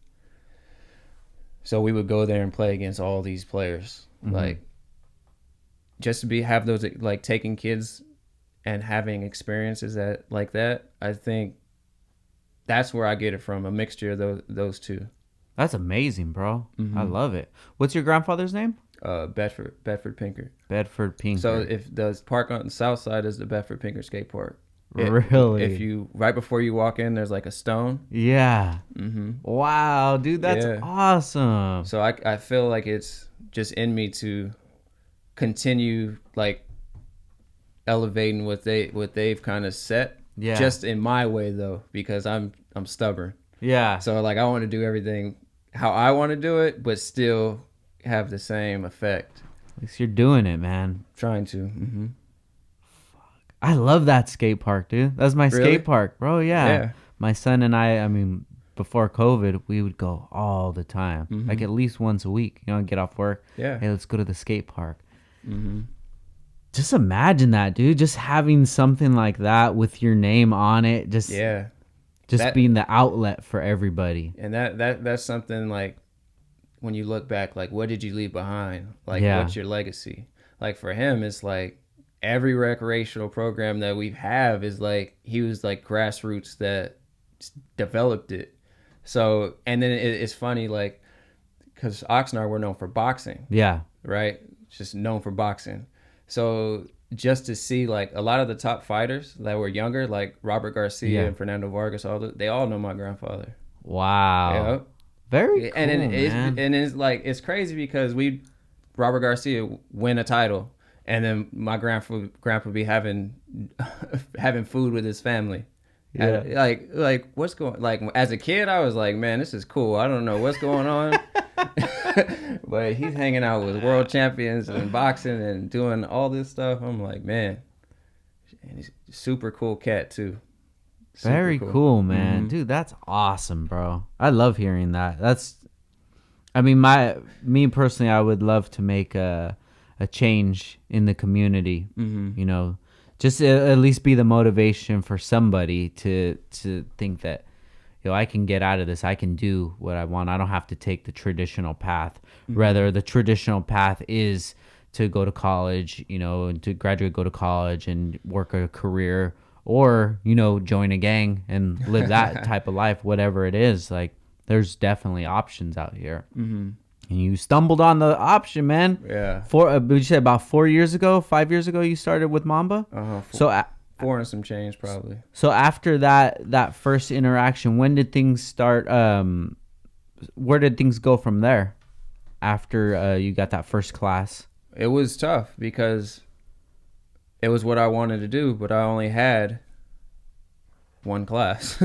Speaker 2: So we would go there and play against all these players, like just to have those, like taking kids and having experiences like that. I think that's where I get it from, a mixture of those two.
Speaker 1: That's amazing, bro. I love it. What's your grandfather's name?
Speaker 2: Bedford Pinkard.
Speaker 1: Bedford Pinkard.
Speaker 2: So if the park on the south side is the Bedford Pinkard skate park.
Speaker 1: Really?
Speaker 2: If you right before you walk in, there's like a stone.
Speaker 1: Yeah. Wow, dude, that's awesome.
Speaker 2: So I feel like it's just in me to continue like elevating what they've kind of set. Yeah. Just in my way though, because I'm stubborn.
Speaker 1: Yeah.
Speaker 2: So like I want to do everything how I want to do it, but still have the same effect.
Speaker 1: At least you're doing it, man.
Speaker 2: Trying to.
Speaker 1: I love that skate park, dude. That's my skate park, bro. Yeah. My son and I mean, before COVID, we would go all the time, like at least once a week. You know, get off work. Yeah. Hey, let's go to the skate park. Just imagine that, dude. Just having something like that with your name on it. Just being the outlet for everybody.
Speaker 2: And that's something like when you look back, like what did you leave behind? Like what's your legacy? Like for him, it's like every recreational program that we have is like he was like grassroots that developed it. So and then it's funny, like because Oxnard, we're known for boxing. Yeah. Right. Just known for boxing. So just to see like a lot of the top fighters that were younger, like Robert Garcia and Fernando Vargas, they all know my grandfather.
Speaker 1: Wow. Yep. Very cool,
Speaker 2: and it's like it's crazy because Robert Garcia win a title, and then my grandpa be having food with his family. Yeah. Like what's going, like as a kid I was like, man, this is cool. I don't know what's going on. But he's hanging out with world champions and boxing and doing all this stuff. I'm like, man. And he's a super cool cat too.
Speaker 1: Very cool, man. Dude, that's awesome, bro. I love hearing that. Me personally, I would love to make a change in the community. You know, just at least be the motivation for somebody to think that, you know, I can get out of this. I can do what I want. I don't have to take the traditional path. Rather, the traditional path is to go to college, you know, and to graduate, go to college and work a career, or, you know, join a gang and live that type of life, whatever it is. Like, there's definitely options out here. And you stumbled on the option, man. Yeah. Would you say about 5 years ago, you started with Mamba? So
Speaker 2: 4 and some change, probably.
Speaker 1: So after that first interaction, when did things start? Where did things go from there? After you got that first class,
Speaker 2: it was tough because it was what I wanted to do, but I only had one class.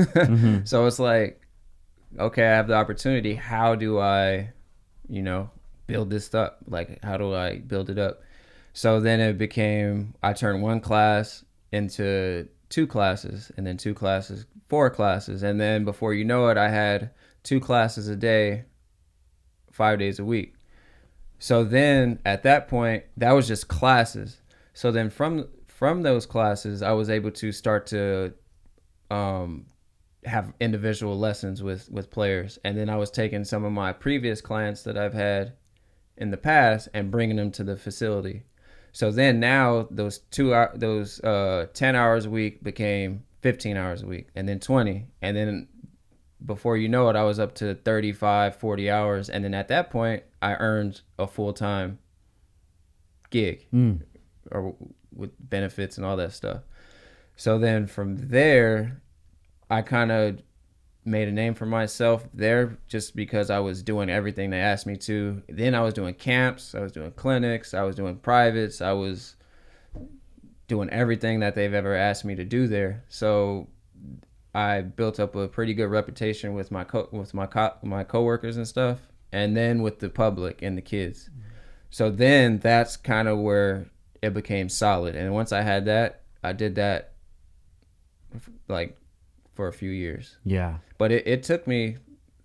Speaker 2: So it's like, okay, I have the opportunity. How do I, you know, build this up? Like, how do I build it up? So then it became, I turned one class into 2 classes, and then 2 classes, 4 classes. And then before you know it, I had 2 classes a day, 5 days a week. So then at that point, that was just classes. So then from those classes, I was able to start to have individual lessons with players. And then I was taking some of my previous clients that I've had in the past and bringing them to the facility. So then now those 10 hours a week became 15 hours a week, and then 20. And then before you know it, I was up to 35, 40 hours. And then at that point, I earned a full-time gig or with benefits and all that stuff. So then from there, I kind of made a name for myself there just because I was doing everything they asked me to. Then I was doing camps, I was doing clinics, I was doing privates, I was doing everything that they've ever asked me to do there. So I built up a pretty good reputation with my coworkers and stuff, and then with the public and the kids. So then that's kind of where it became solid. And once I had that, I did that like for a few years.
Speaker 1: Yeah.
Speaker 2: But it took me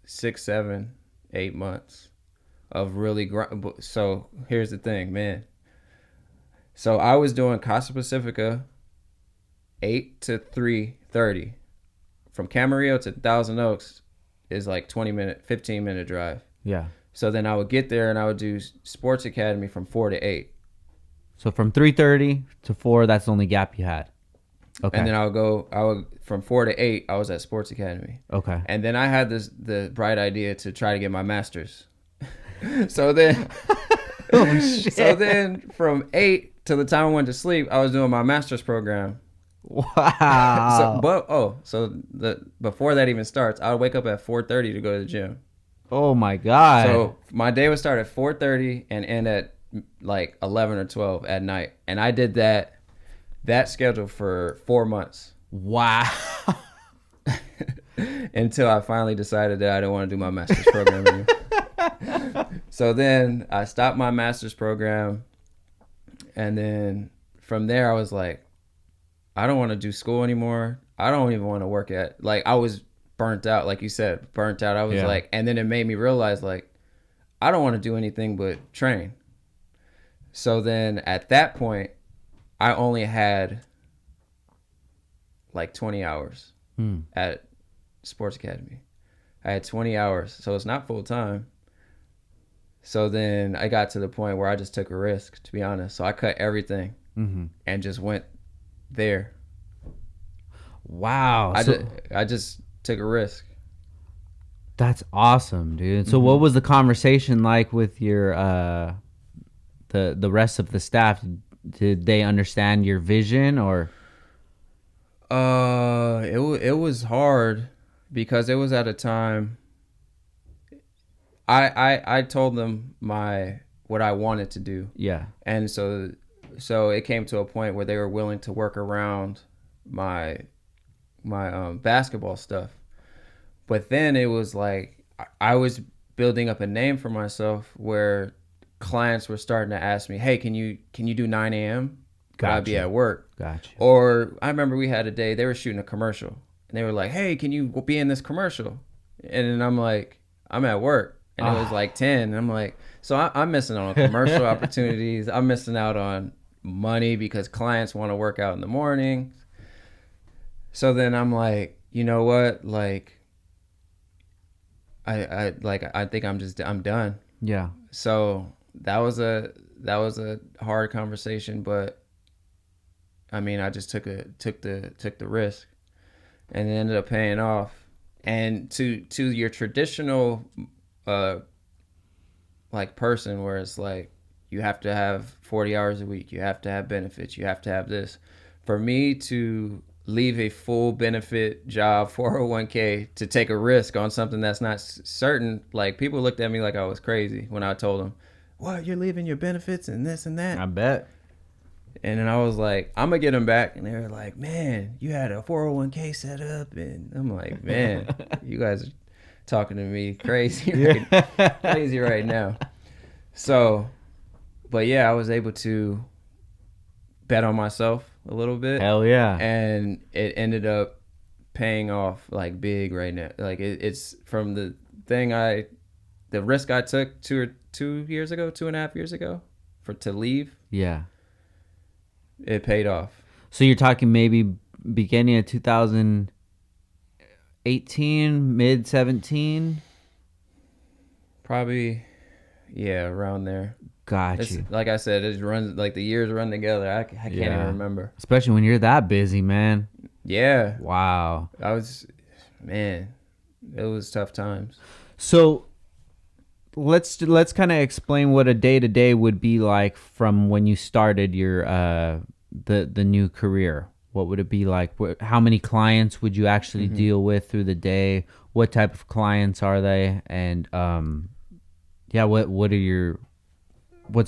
Speaker 2: 6, 7, 8 months of really so here's the thing, man. So I was doing Casa Pacifica 8 to 3:30. From Camarillo to Thousand Oaks is like 15-minute drive.
Speaker 1: Yeah. So
Speaker 2: then I would get there and I would do Sports Academy from 4 to 8.
Speaker 1: So from 3:30 to 4, that's the only gap you had. Okay.
Speaker 2: And then I would from 4 to 8, I was at Sports Academy.
Speaker 1: Okay.
Speaker 2: And then I had the bright idea to try to get my master's. So then,
Speaker 1: oh, shit.
Speaker 2: So then from 8 till the time I went to sleep, I was doing my master's program.
Speaker 1: Wow.
Speaker 2: Before that even starts, I would wake up at 4:30 to go to the gym.
Speaker 1: Oh my God.
Speaker 2: So my day would start at 4:30 and end at like 11 or 12 at night. And I did that schedule for 4 months.
Speaker 1: Wow.
Speaker 2: Until I finally decided that I didn't want to do my master's program anymore. So then I stopped my master's program. And then from there I was like, I don't want to do school anymore. I don't even want to work at, like, I was burnt out, like you said, burnt out. I was like, and then it made me realize, like, I don't want to do anything but train. So then at that point, I only had like 20 hours at Sports Academy. I had 20 hours, so it's not full time. So then I got to the point where I just took a risk, to be honest. So I cut everything and just went there.
Speaker 1: Wow.
Speaker 2: I just took a risk.
Speaker 1: That's awesome, dude. So what was the conversation like with your the rest of the staff? Did they understand your vision, or?
Speaker 2: It was hard because it was at a time I told them what I wanted to do.
Speaker 1: Yeah.
Speaker 2: And so it came to a point where they were willing to work around my basketball stuff. But then it was like I was building up a name for myself where clients were starting to ask me, "Hey, can you do 9 a.m.? Could I be at work?"
Speaker 1: Gotcha.
Speaker 2: Or I remember we had a day they were shooting a commercial and they were like, "Hey, can you be in this commercial?" And then I'm like, "I'm at work." And it was like 10. And I'm like, so I'm missing out on commercial opportunities. I'm missing out on money because clients want to work out in the morning. So then I'm like, you know what? Like, I think I'm done.
Speaker 1: Yeah.
Speaker 2: So that was a hard conversation, but I mean, I just took the risk, and it ended up paying off. And to your traditional like person where it's like you have to have 40 hours a week, you have to have benefits, you have to have this. For me to leave a full benefit job, 401k, to take a risk on something that's not certain, like people looked at me like I was crazy when I told them, "What, you're leaving your benefits and this and that?"
Speaker 1: I bet.
Speaker 2: And then I was like, "I'm gonna get them back." And they were like, "Man, you had a 401k set up." And I'm like, "Man, you guys are talking to me crazy right now." So, but yeah, I was able to bet on myself a little bit.
Speaker 1: Hell yeah.
Speaker 2: And it ended up paying off like big right now. Like it's from the risk I took 2.5 years ago to leave.
Speaker 1: Yeah.
Speaker 2: It paid off.
Speaker 1: So you're talking maybe beginning of 2018, mid 17?
Speaker 2: Probably, yeah, around there.
Speaker 1: Got you.
Speaker 2: Like I said, it runs like the years run together. I can't even remember.
Speaker 1: Especially when you're that busy, man.
Speaker 2: Yeah.
Speaker 1: Wow.
Speaker 2: It was tough times.
Speaker 1: So let's kind of explain what a day-to-day would be like from when you started your the new career. What would it be like? How many clients would you actually deal with through the day? What type of clients are they? And what's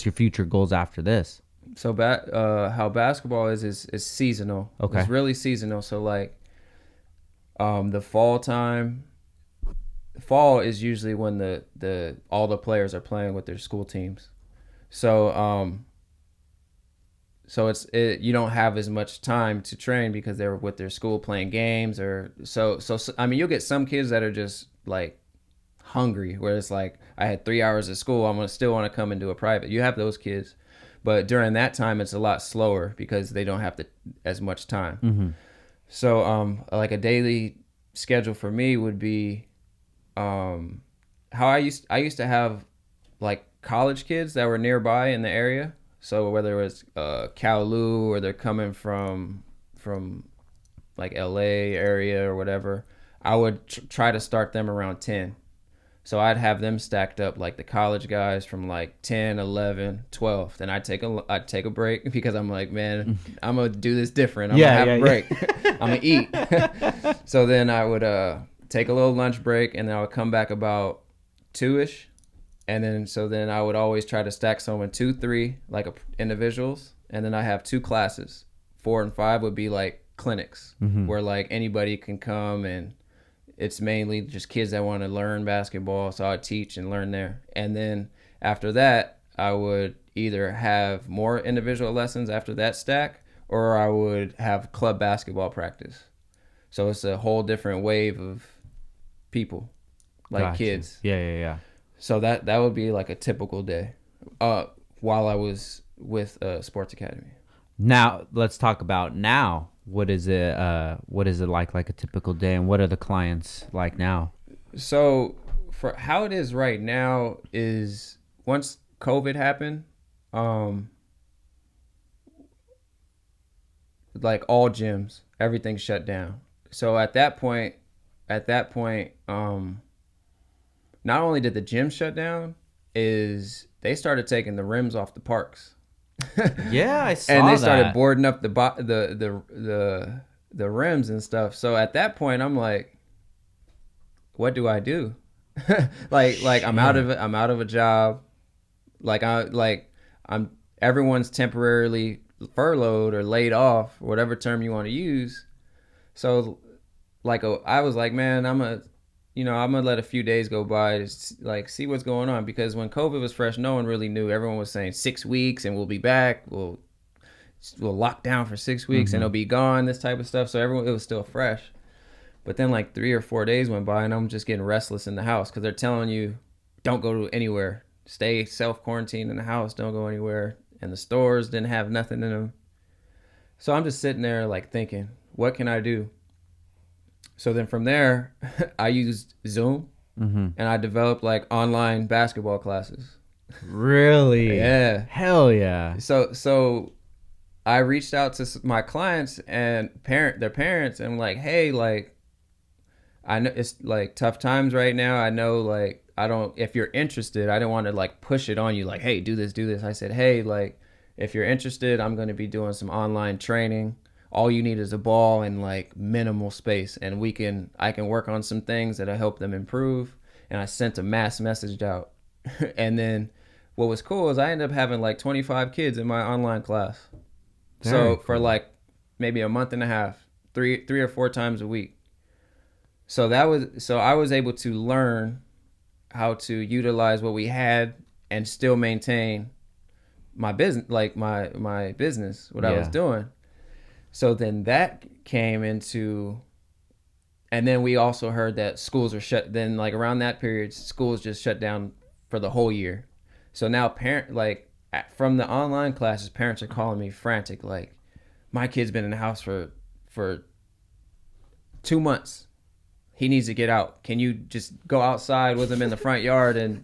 Speaker 1: your future goals after this?
Speaker 2: So how basketball is seasonal.
Speaker 1: Okay.
Speaker 2: It's really seasonal. So like the fall is usually when the all the players are playing with their school teams. So you don't have as much time to train because they're with their school playing games, or so I mean, you'll get some kids that are just like hungry, where it's like, I had 3 hours of school, I'm gonna still want to come and do a private. You have those kids, but during that time it's a lot slower because they don't have as much time. So like a daily schedule for me would be how I used to have like college kids that were nearby in the area. So whether it was Kowloon, or they're coming from like LA area or whatever, I would try to start them around 10. So I'd have them stacked up, like the college guys from like 10, 11, 12. Then I'd take a break because I'm like, man, I'm going to do this different. I'm going to have a break. I'm going to eat. So then I would take a little lunch break, and then I would come back about 2-ish. And then I would always try to stack someone 2, 3, like individuals. And then I have 2 classes. 4 and 5 would be like clinics where like anybody can come, and it's mainly just kids that want to learn basketball. So I teach and learn there. And then after that, I would either have more individual lessons after that stack, or I would have club basketball practice. So it's a whole different wave of people, like kids.
Speaker 1: Yeah.
Speaker 2: So that would be like a typical day while I was with Sports Academy.
Speaker 1: Now let's talk about now. What is it like a typical day, and what are the clients like now?
Speaker 2: So for how it is right now is, once COVID happened, like all gyms, everything shut down. So at that point, not only did the gym shut down, is they started taking the rims off the parks.
Speaker 1: Yeah, I saw that.
Speaker 2: And they started boarding up the rims and stuff. So at that point, I'm like, what do I do? like I'm out of a job. I'm everyone's temporarily furloughed or laid off, whatever term you want to use. So I was like, man, I'm gonna let a few days go by to see what's going on, because when COVID was fresh, no one really knew. Everyone was saying 6 weeks and we'll be back. We'll lock down for 6 weeks and it'll be gone, this type of stuff. So it was still fresh. But then like 3 or 4 days went by, and I'm just getting restless in the house because they're telling you, don't go anywhere. Stay self-quarantined in the house. Don't go anywhere. And the stores didn't have nothing in them. So I'm just sitting there like thinking, what can I do? So then from there, I used Zoom, and I developed like online basketball classes.
Speaker 1: Really?
Speaker 2: Yeah.
Speaker 1: Hell yeah.
Speaker 2: So I reached out to my clients and their parents, and I'm like, hey, like, I know it's like tough times right now. I know, like, if you're interested, I didn't want to like push it on you, like, hey, do this. I said, hey, like, if you're interested, I'm going to be doing some online training. All you need is a ball and like minimal space, and I can work on some things that'll help them improve. And I sent a mass message out. And then what was cool is I ended up having like 25 kids in my online class. Very cool. For like maybe a month and a half, three or 4 times a week. So I was able to learn how to utilize what we had and still maintain my business, like my business, what I was doing. So then that came into, and then we also heard that schools are shut. Then like around that period, schools just shut down for the whole year. So now from the online classes, parents are calling me frantic. Like, my kid's been in the house for 2 months. He needs to get out. Can you just go outside with him in the front yard and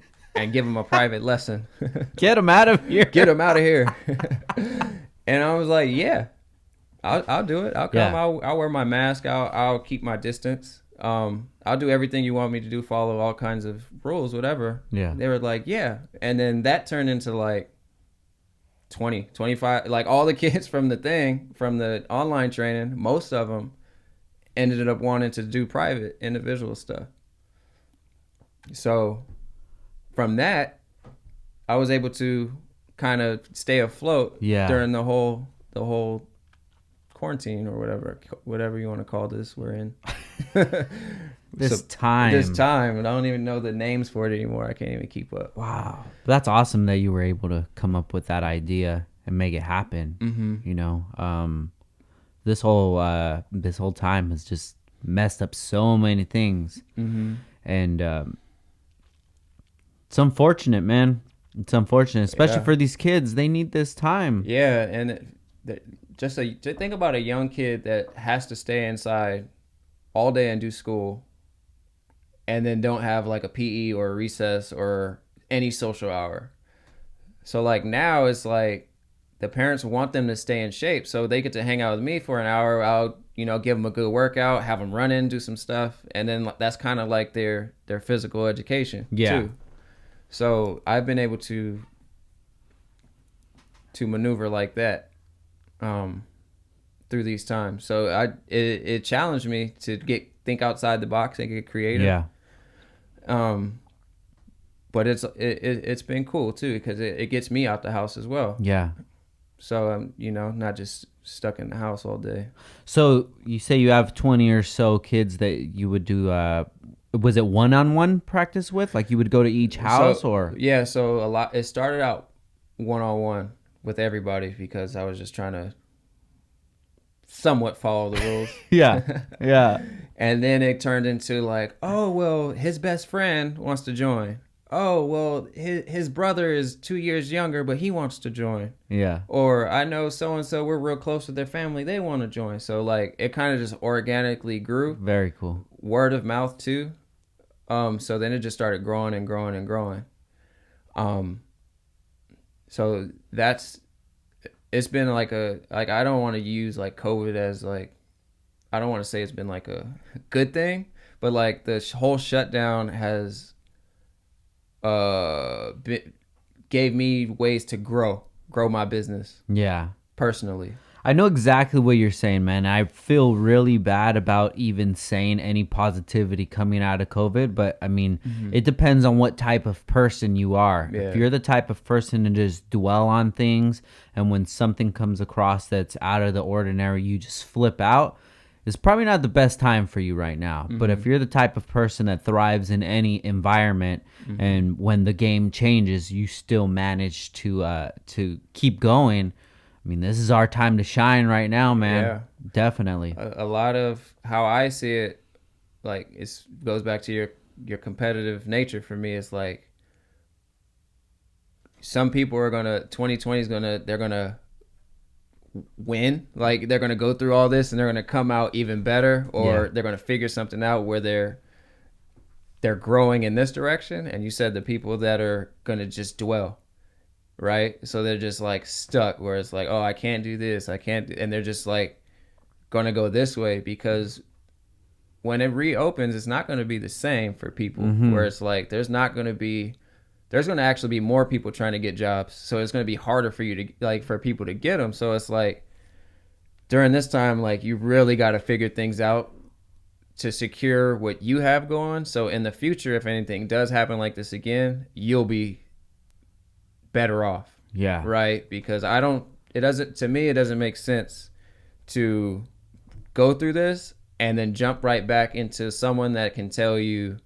Speaker 2: give him a private lesson?
Speaker 1: Get him out of here.
Speaker 2: Get him out of here. And I was like, yeah. I'll do it. I'll come. Yeah. I'll wear my mask. I'll keep my distance. I I'll do everything you want me to do, follow all kinds of rules, whatever.
Speaker 1: Yeah.
Speaker 2: They were like, yeah. And then that turned into like 20, 25, like all the kids from the online training, most of them ended up wanting to do private individual stuff. So from that, I was able to kind of stay afloat during the whole quarantine or whatever you want to call this we're in.
Speaker 1: This time.
Speaker 2: And I don't even know the names for it anymore. I can't even keep up.
Speaker 1: Wow. That's awesome that you were able to come up with that idea and make it happen. Mm-hmm. You know, this whole time has just messed up so many things. Mm-hmm. And it's unfortunate, man. It's unfortunate, especially for these kids. They need this time.
Speaker 2: Yeah, and just think about a young kid that has to stay inside all day and do school, and then don't have like a PE or a recess or any social hour. So like now it's like the parents want them to stay in shape, so they get to hang out with me for an hour. I'll give them a good workout, have them run in, do some stuff, and then that's kind of like their physical education too. So I've been able to maneuver like that through these times. So it challenged me to think outside the box and get creative.
Speaker 1: Yeah.
Speaker 2: But it's been cool too, because it gets me out the house as well.
Speaker 1: Yeah.
Speaker 2: So I'm not just stuck in the house all day.
Speaker 1: So you say you have 20 or so kids that you would do. Was it one-on-one practice with? Like you would go to each house or?
Speaker 2: Yeah. So a lot. It started out one-on-one with everybody because I was just trying to somewhat follow the rules.
Speaker 1: Yeah. Yeah.
Speaker 2: And then it turned into like, oh, well, his best friend wants to join. Oh, well, his brother is 2 years younger, but he wants to join. Yeah. Or I know so-and-so, we're real close with their family. They want to join. So, like, it kind of just organically grew.
Speaker 1: Very cool.
Speaker 2: Word of mouth, too. So then it just started growing and growing and growing. So it's been like I don't want to use like COVID as like, I don't want to say it's been like a good thing, but like the whole shutdown has gave me ways to grow my business. Yeah. Personally.
Speaker 1: I know exactly what you're saying, man. I feel really bad about even saying any positivity coming out of COVID, but I mean, it depends on what type of person you are. Yeah. If you're the type of person to just dwell on things, and when something comes across that's out of the ordinary, you just flip out, it's probably not the best time for you right now. But if you're the type of person that thrives in any environment, and when the game changes, you still manage to keep going, I mean, this is our time to shine right now, man. Yeah. Definitely.
Speaker 2: A lot of how I see it, like, it goes back to your competitive nature for me. It's like some people are 2020 is they're going to win. Like, they're going to go through all this and they're going to come out even better, or they're going to figure something out where they're growing in this direction. And you said the people that are going to just dwell. Right? So they're just like stuck where it's like, oh, I can't do this. And they're just like going to go this way, because when it reopens, it's not going to be the same for people where it's like, there's going to actually be more people trying to get jobs. So it's going to be harder for you to for people to get them. So it's like during this time, like you really got to figure things out to secure what you have going. So in the future, if anything does happen like this again, you'll be better off. Yeah. Right? Because it doesn't make sense to go through this and then jump right back into someone that can tell you,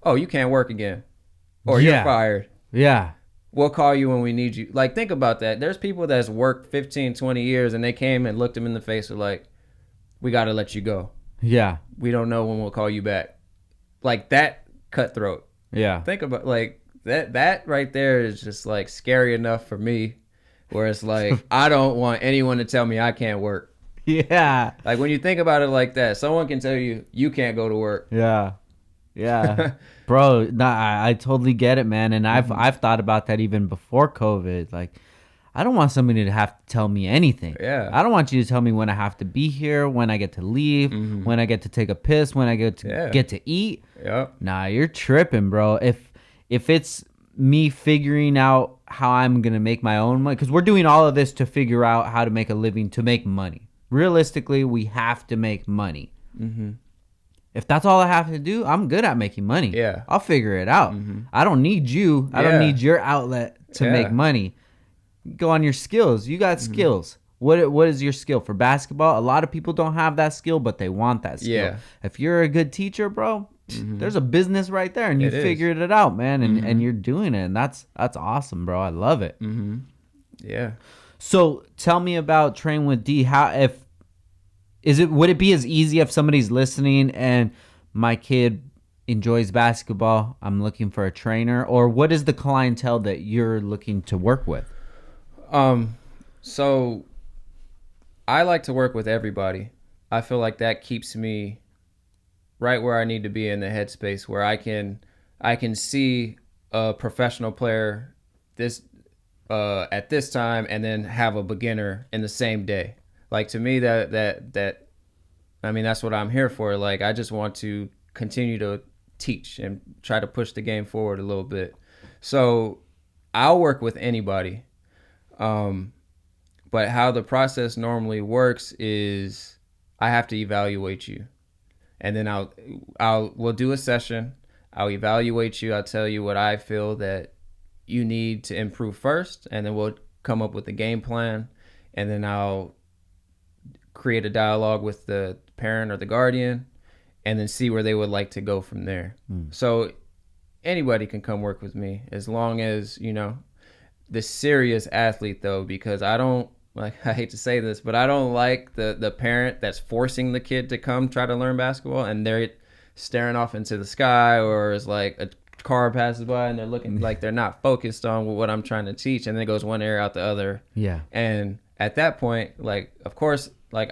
Speaker 2: oh, you can't work again, or you're fired. Yeah. We'll call you when we need you. Like, think about that. There's people that's worked 15, 20 years and they came and looked them in the face and like, we got to let you go. Yeah. We don't know when we'll call you back. Like, that cutthroat. Yeah. Think about like, That right there is just like scary enough for me, where it's like, I don't want anyone to tell me I can't work. Yeah. Like when you think about it like that, someone can tell you can't go to work.
Speaker 1: Yeah. Yeah. Bro, I totally get it, man. And I've thought about that even before COVID. Like, I don't want somebody to have to tell me anything.
Speaker 2: Yeah.
Speaker 1: I don't want you to tell me when I have to be here, when I get to leave, when I get to take a piss, when I get to eat.
Speaker 2: Yep.
Speaker 1: Nah, you're tripping, bro. If it's me figuring out how I'm going to make my own money, because we're doing all of this to figure out how to make a living, to make money. Realistically, we have to make money. If that's all I have to do, I'm good at making money.
Speaker 2: Yeah.
Speaker 1: I'll figure it out. I don't need you. I don't need your outlet to make money. Go on your skills. You got skills. What is your skill for basketball? A lot of people don't have that skill, but they want that skill.
Speaker 2: Yeah.
Speaker 1: If you're a good teacher, bro, there's a business right there, and you figured it out, man, and you're doing it, and that's awesome, bro. I love it.
Speaker 2: Yeah.
Speaker 1: So tell me about Train with D. Would it be as easy if somebody's listening and my kid enjoys basketball, I'm looking for a trainer, or what is the clientele that you're looking to work with?
Speaker 2: So I like to work with everybody. I feel like that keeps me right where I need to be in the headspace where I can see a professional player at this time and then have a beginner in the same day. Like, to me, that I mean, that's what I'm here for. Like, I just want to continue to teach and try to push the game forward a little bit. So I'll work with anybody. But how the process normally works is I have to evaluate you. And then we'll do a session. I'll evaluate you. I'll tell you what I feel that you need to improve first. And then we'll come up with a game plan. And then I'll create a dialogue with the parent or the guardian and then see where they would like to go from there. So anybody can come work with me as long as, the serious athlete, though, because I hate to say this, but I don't like the parent that's forcing the kid to come try to learn basketball and they're staring off into the sky, or it's like a car passes by and they're looking like they're not focused on what I'm trying to teach, and then it goes one ear out the other. Yeah. And at that point, like, of course, like,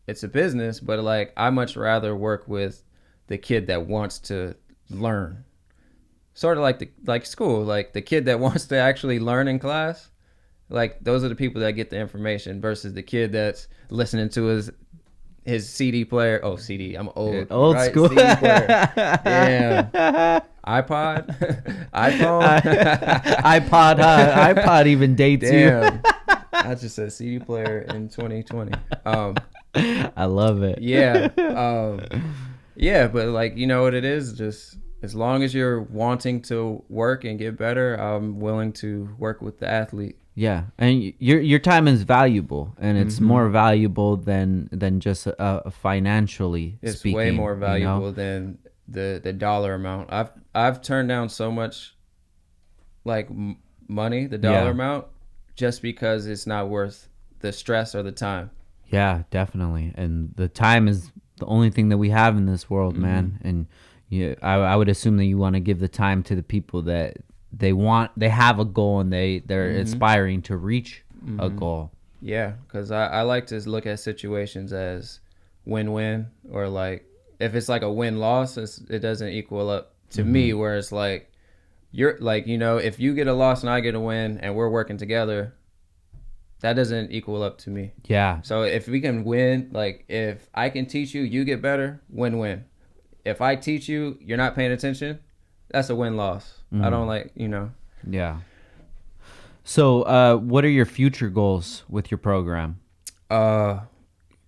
Speaker 2: it's a business, but like, I much rather work with the kid that wants to learn. Sort of like school, like the kid that wants to actually learn in class. Like, those are the people that get the information versus the kid that's listening to his CD player. Oh, CD. I'm old.
Speaker 1: Old
Speaker 2: right?
Speaker 1: school.
Speaker 2: CD player. Yeah. iPod. iPhone.
Speaker 1: iPod even dates you.
Speaker 2: I just said CD player in 2020.
Speaker 1: I love it.
Speaker 2: Yeah. Yeah, but like, you know what it is? Just as long as you're wanting to work and get better, I'm willing to work with the athlete.
Speaker 1: Yeah, and your time is valuable, and it's more valuable than just financially
Speaker 2: it's
Speaker 1: speaking.
Speaker 2: It's way more valuable than the dollar amount. I've turned down so much, like, money, the dollar amount, just because it's not worth the stress or the time.
Speaker 1: Yeah, definitely. And the time is the only thing that we have in this world, man. And I would assume that you want to give the time to the people that they have a goal and they're aspiring to reach a goal. Yeah,
Speaker 2: because I like to look at situations as win-win, or like if it's like a win-loss, it doesn't equal up to me, where it's like you're like, if you get a loss and I get a win and we're working together, that doesn't equal up to me.
Speaker 1: Yeah.
Speaker 2: So if we can win, like if I can teach you, you get better, win-win. If I teach you, you're not paying attention, that's a win-loss. I don't like,
Speaker 1: Yeah. So what are your future goals with your program?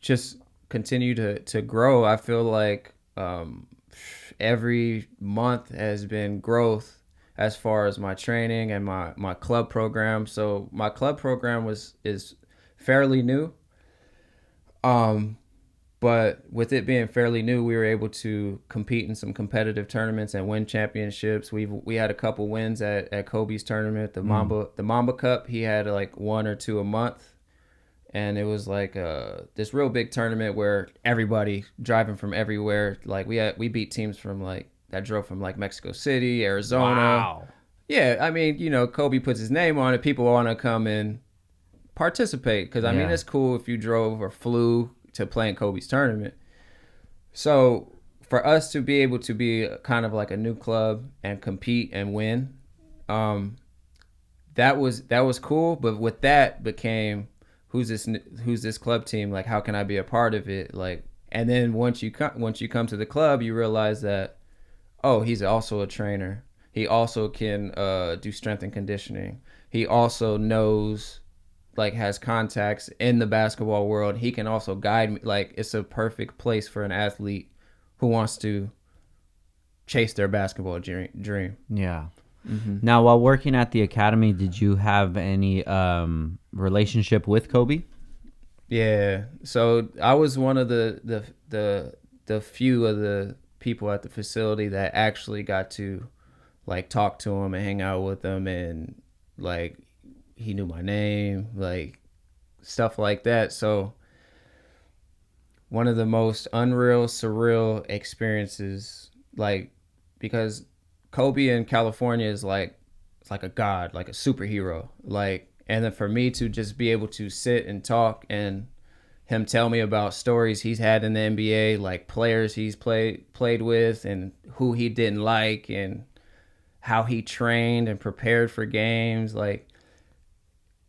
Speaker 2: Just continue to grow. I feel like every month has been growth as far as my training and my club program. So my club program is fairly new. But with it being fairly new, we were able to compete in some competitive tournaments and win championships. We had a couple wins at Kobe's tournament, the Mamba Cup. He had like 1 or 2 a month, and it was like this real big tournament where everybody driving from everywhere. Like we beat teams from like that drove from like Mexico City, Arizona.
Speaker 1: Wow.
Speaker 2: Yeah, I mean, Kobe puts his name on it. People want to come and participate because I mean, it's cool if you drove or flew to play in Kobe's tournament. So for us to be able to be kind of like a new club and compete and win, that was cool. But with that became, who's this club team? Like, how can I be a part of it? Like, and then once you come to the club, you realize that, oh, he's also a trainer. He also can do strength and conditioning. He also knows, like, has contacts in the basketball world. He can also guide me. Like, it's a perfect place for an athlete who wants to chase their basketball dream.
Speaker 1: Yeah. Mm-hmm. Now, while working at the academy, did you have any relationship with Kobe?
Speaker 2: Yeah. So I was one of the few of the people at the facility that actually got to, like, talk to him and hang out with him, and, like, he knew my name, like, stuff like that. So one of the most unreal, surreal experiences, like, because Kobe in California is like, it's like a god, like a superhero. Like, and then for me to just be able to sit and talk and him tell me about stories he's had in the NBA, like players he's played with and who he didn't like and how he trained and prepared for games. Like,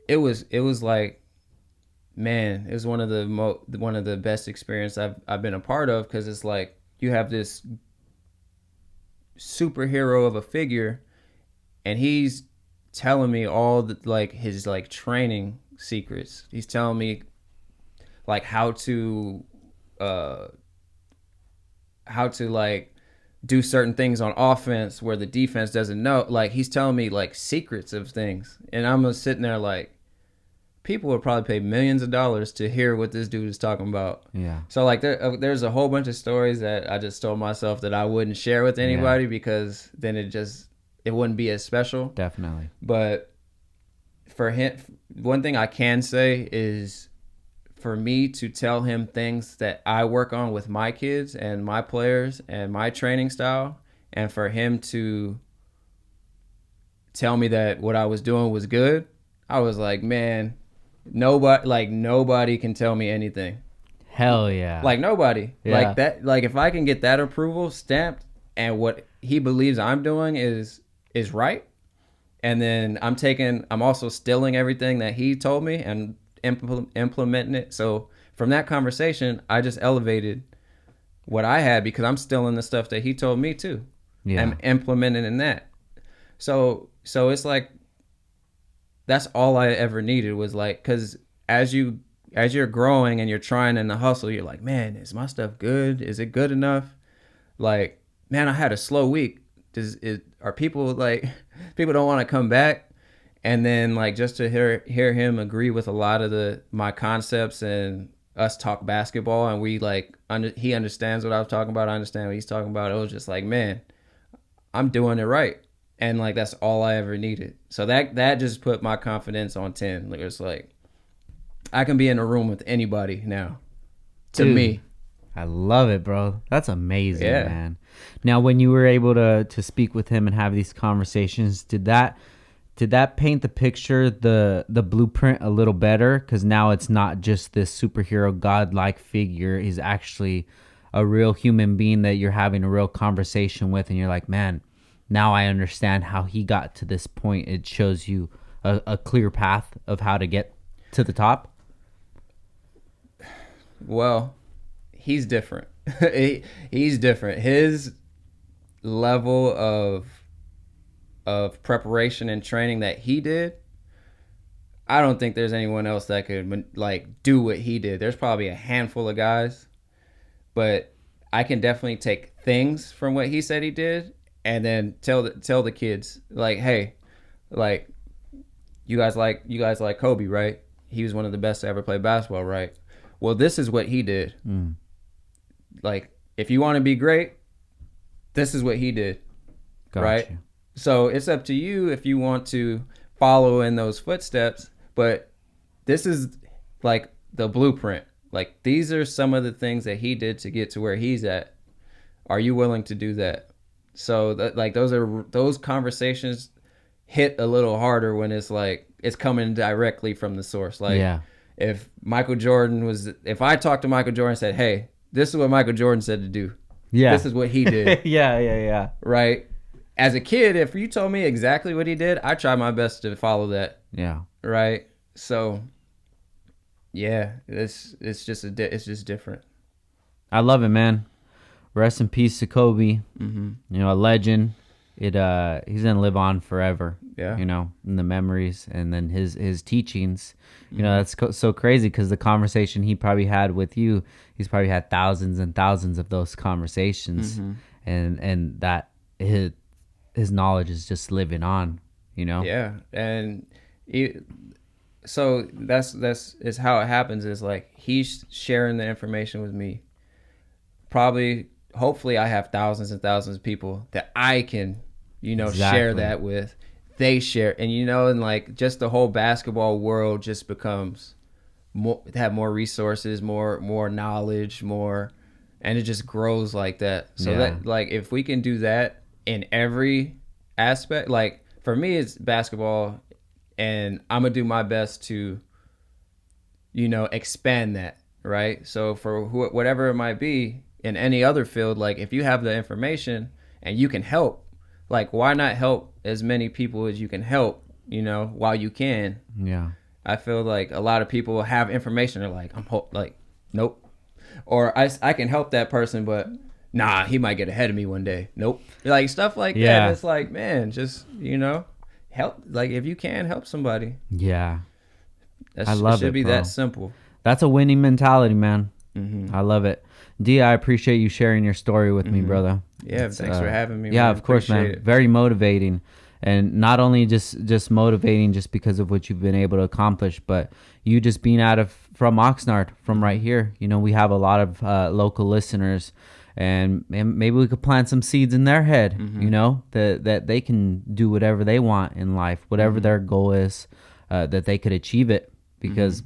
Speaker 2: it was like, man, it was one of the best experiences I've been a part of, because it's like you have this superhero of a figure and he's telling me all the, like, his, like, training secrets. He's telling me, like, how to like do certain things on offense where the defense doesn't know. Like, he's telling me, like, secrets of things, and I'm just sitting there like, people would probably pay millions of dollars to hear what this dude is talking about.
Speaker 1: Yeah.
Speaker 2: So, like, there's a whole bunch of stories that I just told myself that I wouldn't share with anybody, because then it wouldn't be as special.
Speaker 1: Definitely.
Speaker 2: But for him, one thing I can say is, for me to tell him things that I work on with my kids and my players and my training style, and for him to tell me that what I was doing was good, I was like, man, nobody can tell me anything.
Speaker 1: Hell yeah.
Speaker 2: Like, nobody.
Speaker 1: Yeah.
Speaker 2: Like that. Like, if I can get that approval stamped and what he believes I'm doing is right, and then I'm also stealing everything that he told me and implementing it. So from that conversation, I just elevated what I had, because I'm stealing the stuff that he told me too. Yeah. And implementing in that. So it's like, that's all I ever needed, was like, because as you're growing and you're trying in the hustle, you're like, man, is my stuff good? Is it good enough? Like, man, I had a slow week. Are people, like, people don't want to come back? And then, like, just to hear him agree with a lot of my concepts and us talk basketball, and we, like, he understands what I was talking about, I understand what he's talking about. It was just like, man, I'm doing it right. And, like, that's all I ever needed. So that just put my confidence on 10. Like, it's like, I can be in a room with anybody now.
Speaker 1: Dude,
Speaker 2: me.
Speaker 1: I love it, bro. That's amazing, man. Now, when you were able to speak with him and have these conversations, did that paint the picture, the blueprint a little better? Because now it's not just this superhero godlike figure. He's actually a real human being that you're having a real conversation with, and you're like, man, now I understand how he got to this point. It shows you a clear path of how to get to the top.
Speaker 2: Well, he's different. He's different. His level of preparation and training that he did, I don't think there's anyone else that could, like, do what he did. There's probably a handful of guys, but I can definitely take things from what he said he did and then tell the kids, like, hey, like, you guys like Kobe, right? He was one of the best to ever play basketball, right? Well, this is what he did. Like, if you want to be great, this is what he did. Gotcha. Right? So it's up to you if you want to follow in those footsteps, but this is, like, the blueprint. Like, these are some of the things that he did to get to where he's at. Are you willing to do that? So like, those conversations hit a little harder when it's like, it's coming directly from the source. Like, if I talked to Michael Jordan and said, hey, this is what Michael Jordan said to do. Yeah. This is what he did.
Speaker 1: Yeah.
Speaker 2: Right? as a kid, if you told me exactly what he did, I try my best to follow that.
Speaker 1: Yeah.
Speaker 2: Right. So, yeah, it's just different.
Speaker 1: I love it, man. Rest in peace to Kobe. You know, a legend. He's gonna live on forever.
Speaker 2: Yeah.
Speaker 1: You know, in the memories and then his teachings. You know, that's so crazy because the conversation he probably had with you, he's probably had thousands and thousands of those conversations, and that his knowledge is just living on. You know.
Speaker 2: Yeah, and so that's is how it happens. Is like he's sharing the information with me. Probably, hopefully, I have thousands and thousands of people that I can, share that with. They share, and and like just the whole basketball world just becomes have more resources, more knowledge, more, and it just grows like that. So that like if we can do that in every aspect, like for me it's basketball, and I'm gonna do my best to, expand that, right? So for whatever it might be in any other field, like if you have the information and you can help, like why not help as many people as you can help, while you can.
Speaker 1: Yeah.
Speaker 2: I feel like a lot of people have information. They're like, nope. Or I can help that person, but nah, he might get ahead of me one day. Nope. Like stuff like that. It's like, man, just, help. Like if you can help somebody.
Speaker 1: Yeah.
Speaker 2: I love it. Should be bro. That simple.
Speaker 1: That's a winning mentality, man. I love it. Dee, I appreciate you sharing your story with me, brother.
Speaker 2: Yeah, thanks for having me.
Speaker 1: Yeah,
Speaker 2: man.
Speaker 1: Of course, man.
Speaker 2: It.
Speaker 1: Very motivating. And not only just motivating just because of what you've been able to accomplish, but you just being from Oxnard, from right here. We have a lot of local listeners, and maybe we could plant some seeds in their head, that they can do whatever they want in life, whatever their goal is, that they could achieve it because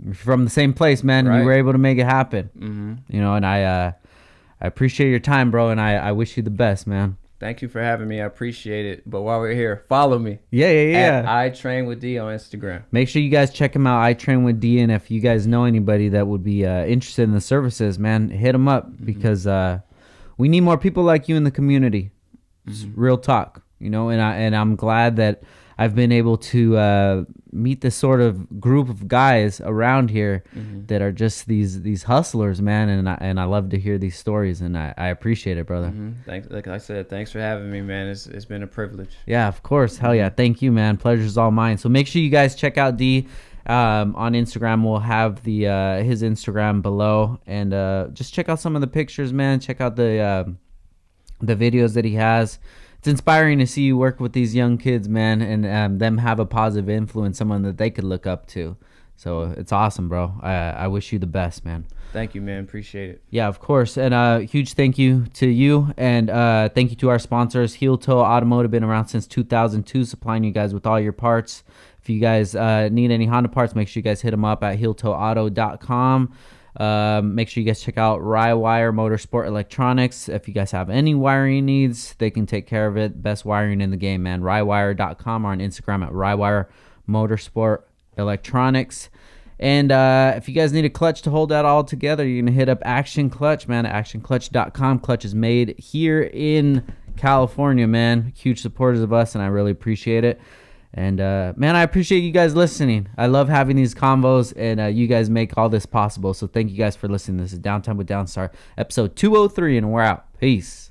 Speaker 1: you're from the same place, man. Right. You were able to make it happen, and I appreciate your time, bro. And I wish you the best, man.
Speaker 2: Thank you for having me. I appreciate it. But while we're here, follow me.
Speaker 1: Yeah.
Speaker 2: At I Train with D on Instagram.
Speaker 1: Make sure you guys check him out, I Train with D. And if you guys know anybody that would be interested in the services, man, hit them up because we need more people like you in the community. It's real talk, and I'm glad that I've been able to meet this sort of group of guys around here that are just these hustlers, man, and I love to hear these stories, and I appreciate it, brother.
Speaker 2: Thanks, like I said, thanks for having me, man. It's been a privilege.
Speaker 1: Yeah, of course. Hell yeah. Thank you, man. Pleasure's all mine. So make sure you guys check out Dee on Instagram. We'll have his Instagram below, and just check out some of the pictures, man. Check out the videos that he has. It's inspiring to see you work with these young kids, man, and them have a positive influence, someone that they could look up to. So it's awesome, bro. I wish you the best, man.
Speaker 2: Thank you, man. Appreciate it.
Speaker 1: Yeah, of course. And huge thank you to you. And thank you to our sponsors. Heel Toe Automotive, been around since 2002, supplying you guys with all your parts. If you guys need any Honda parts, make sure you guys hit them up at heeltoeauto.com. Make sure you guys check out Rywire Motorsport Electronics. If you guys have any wiring needs, they can take care of it. Best wiring in the game, man. Rywire.com, or on Instagram at Rywire Motorsport Electronics. And if you guys need a clutch to hold that all together, you're gonna hit up Action Clutch, man, at actionclutch.com. Clutch is made here in California, man. Huge supporters of us, and I really appreciate it. And man, I appreciate you guys listening. I love having these convos, and you guys make all this possible. So thank you guys for listening. This is Downtime with Downstar, episode 203, and we're out. Peace.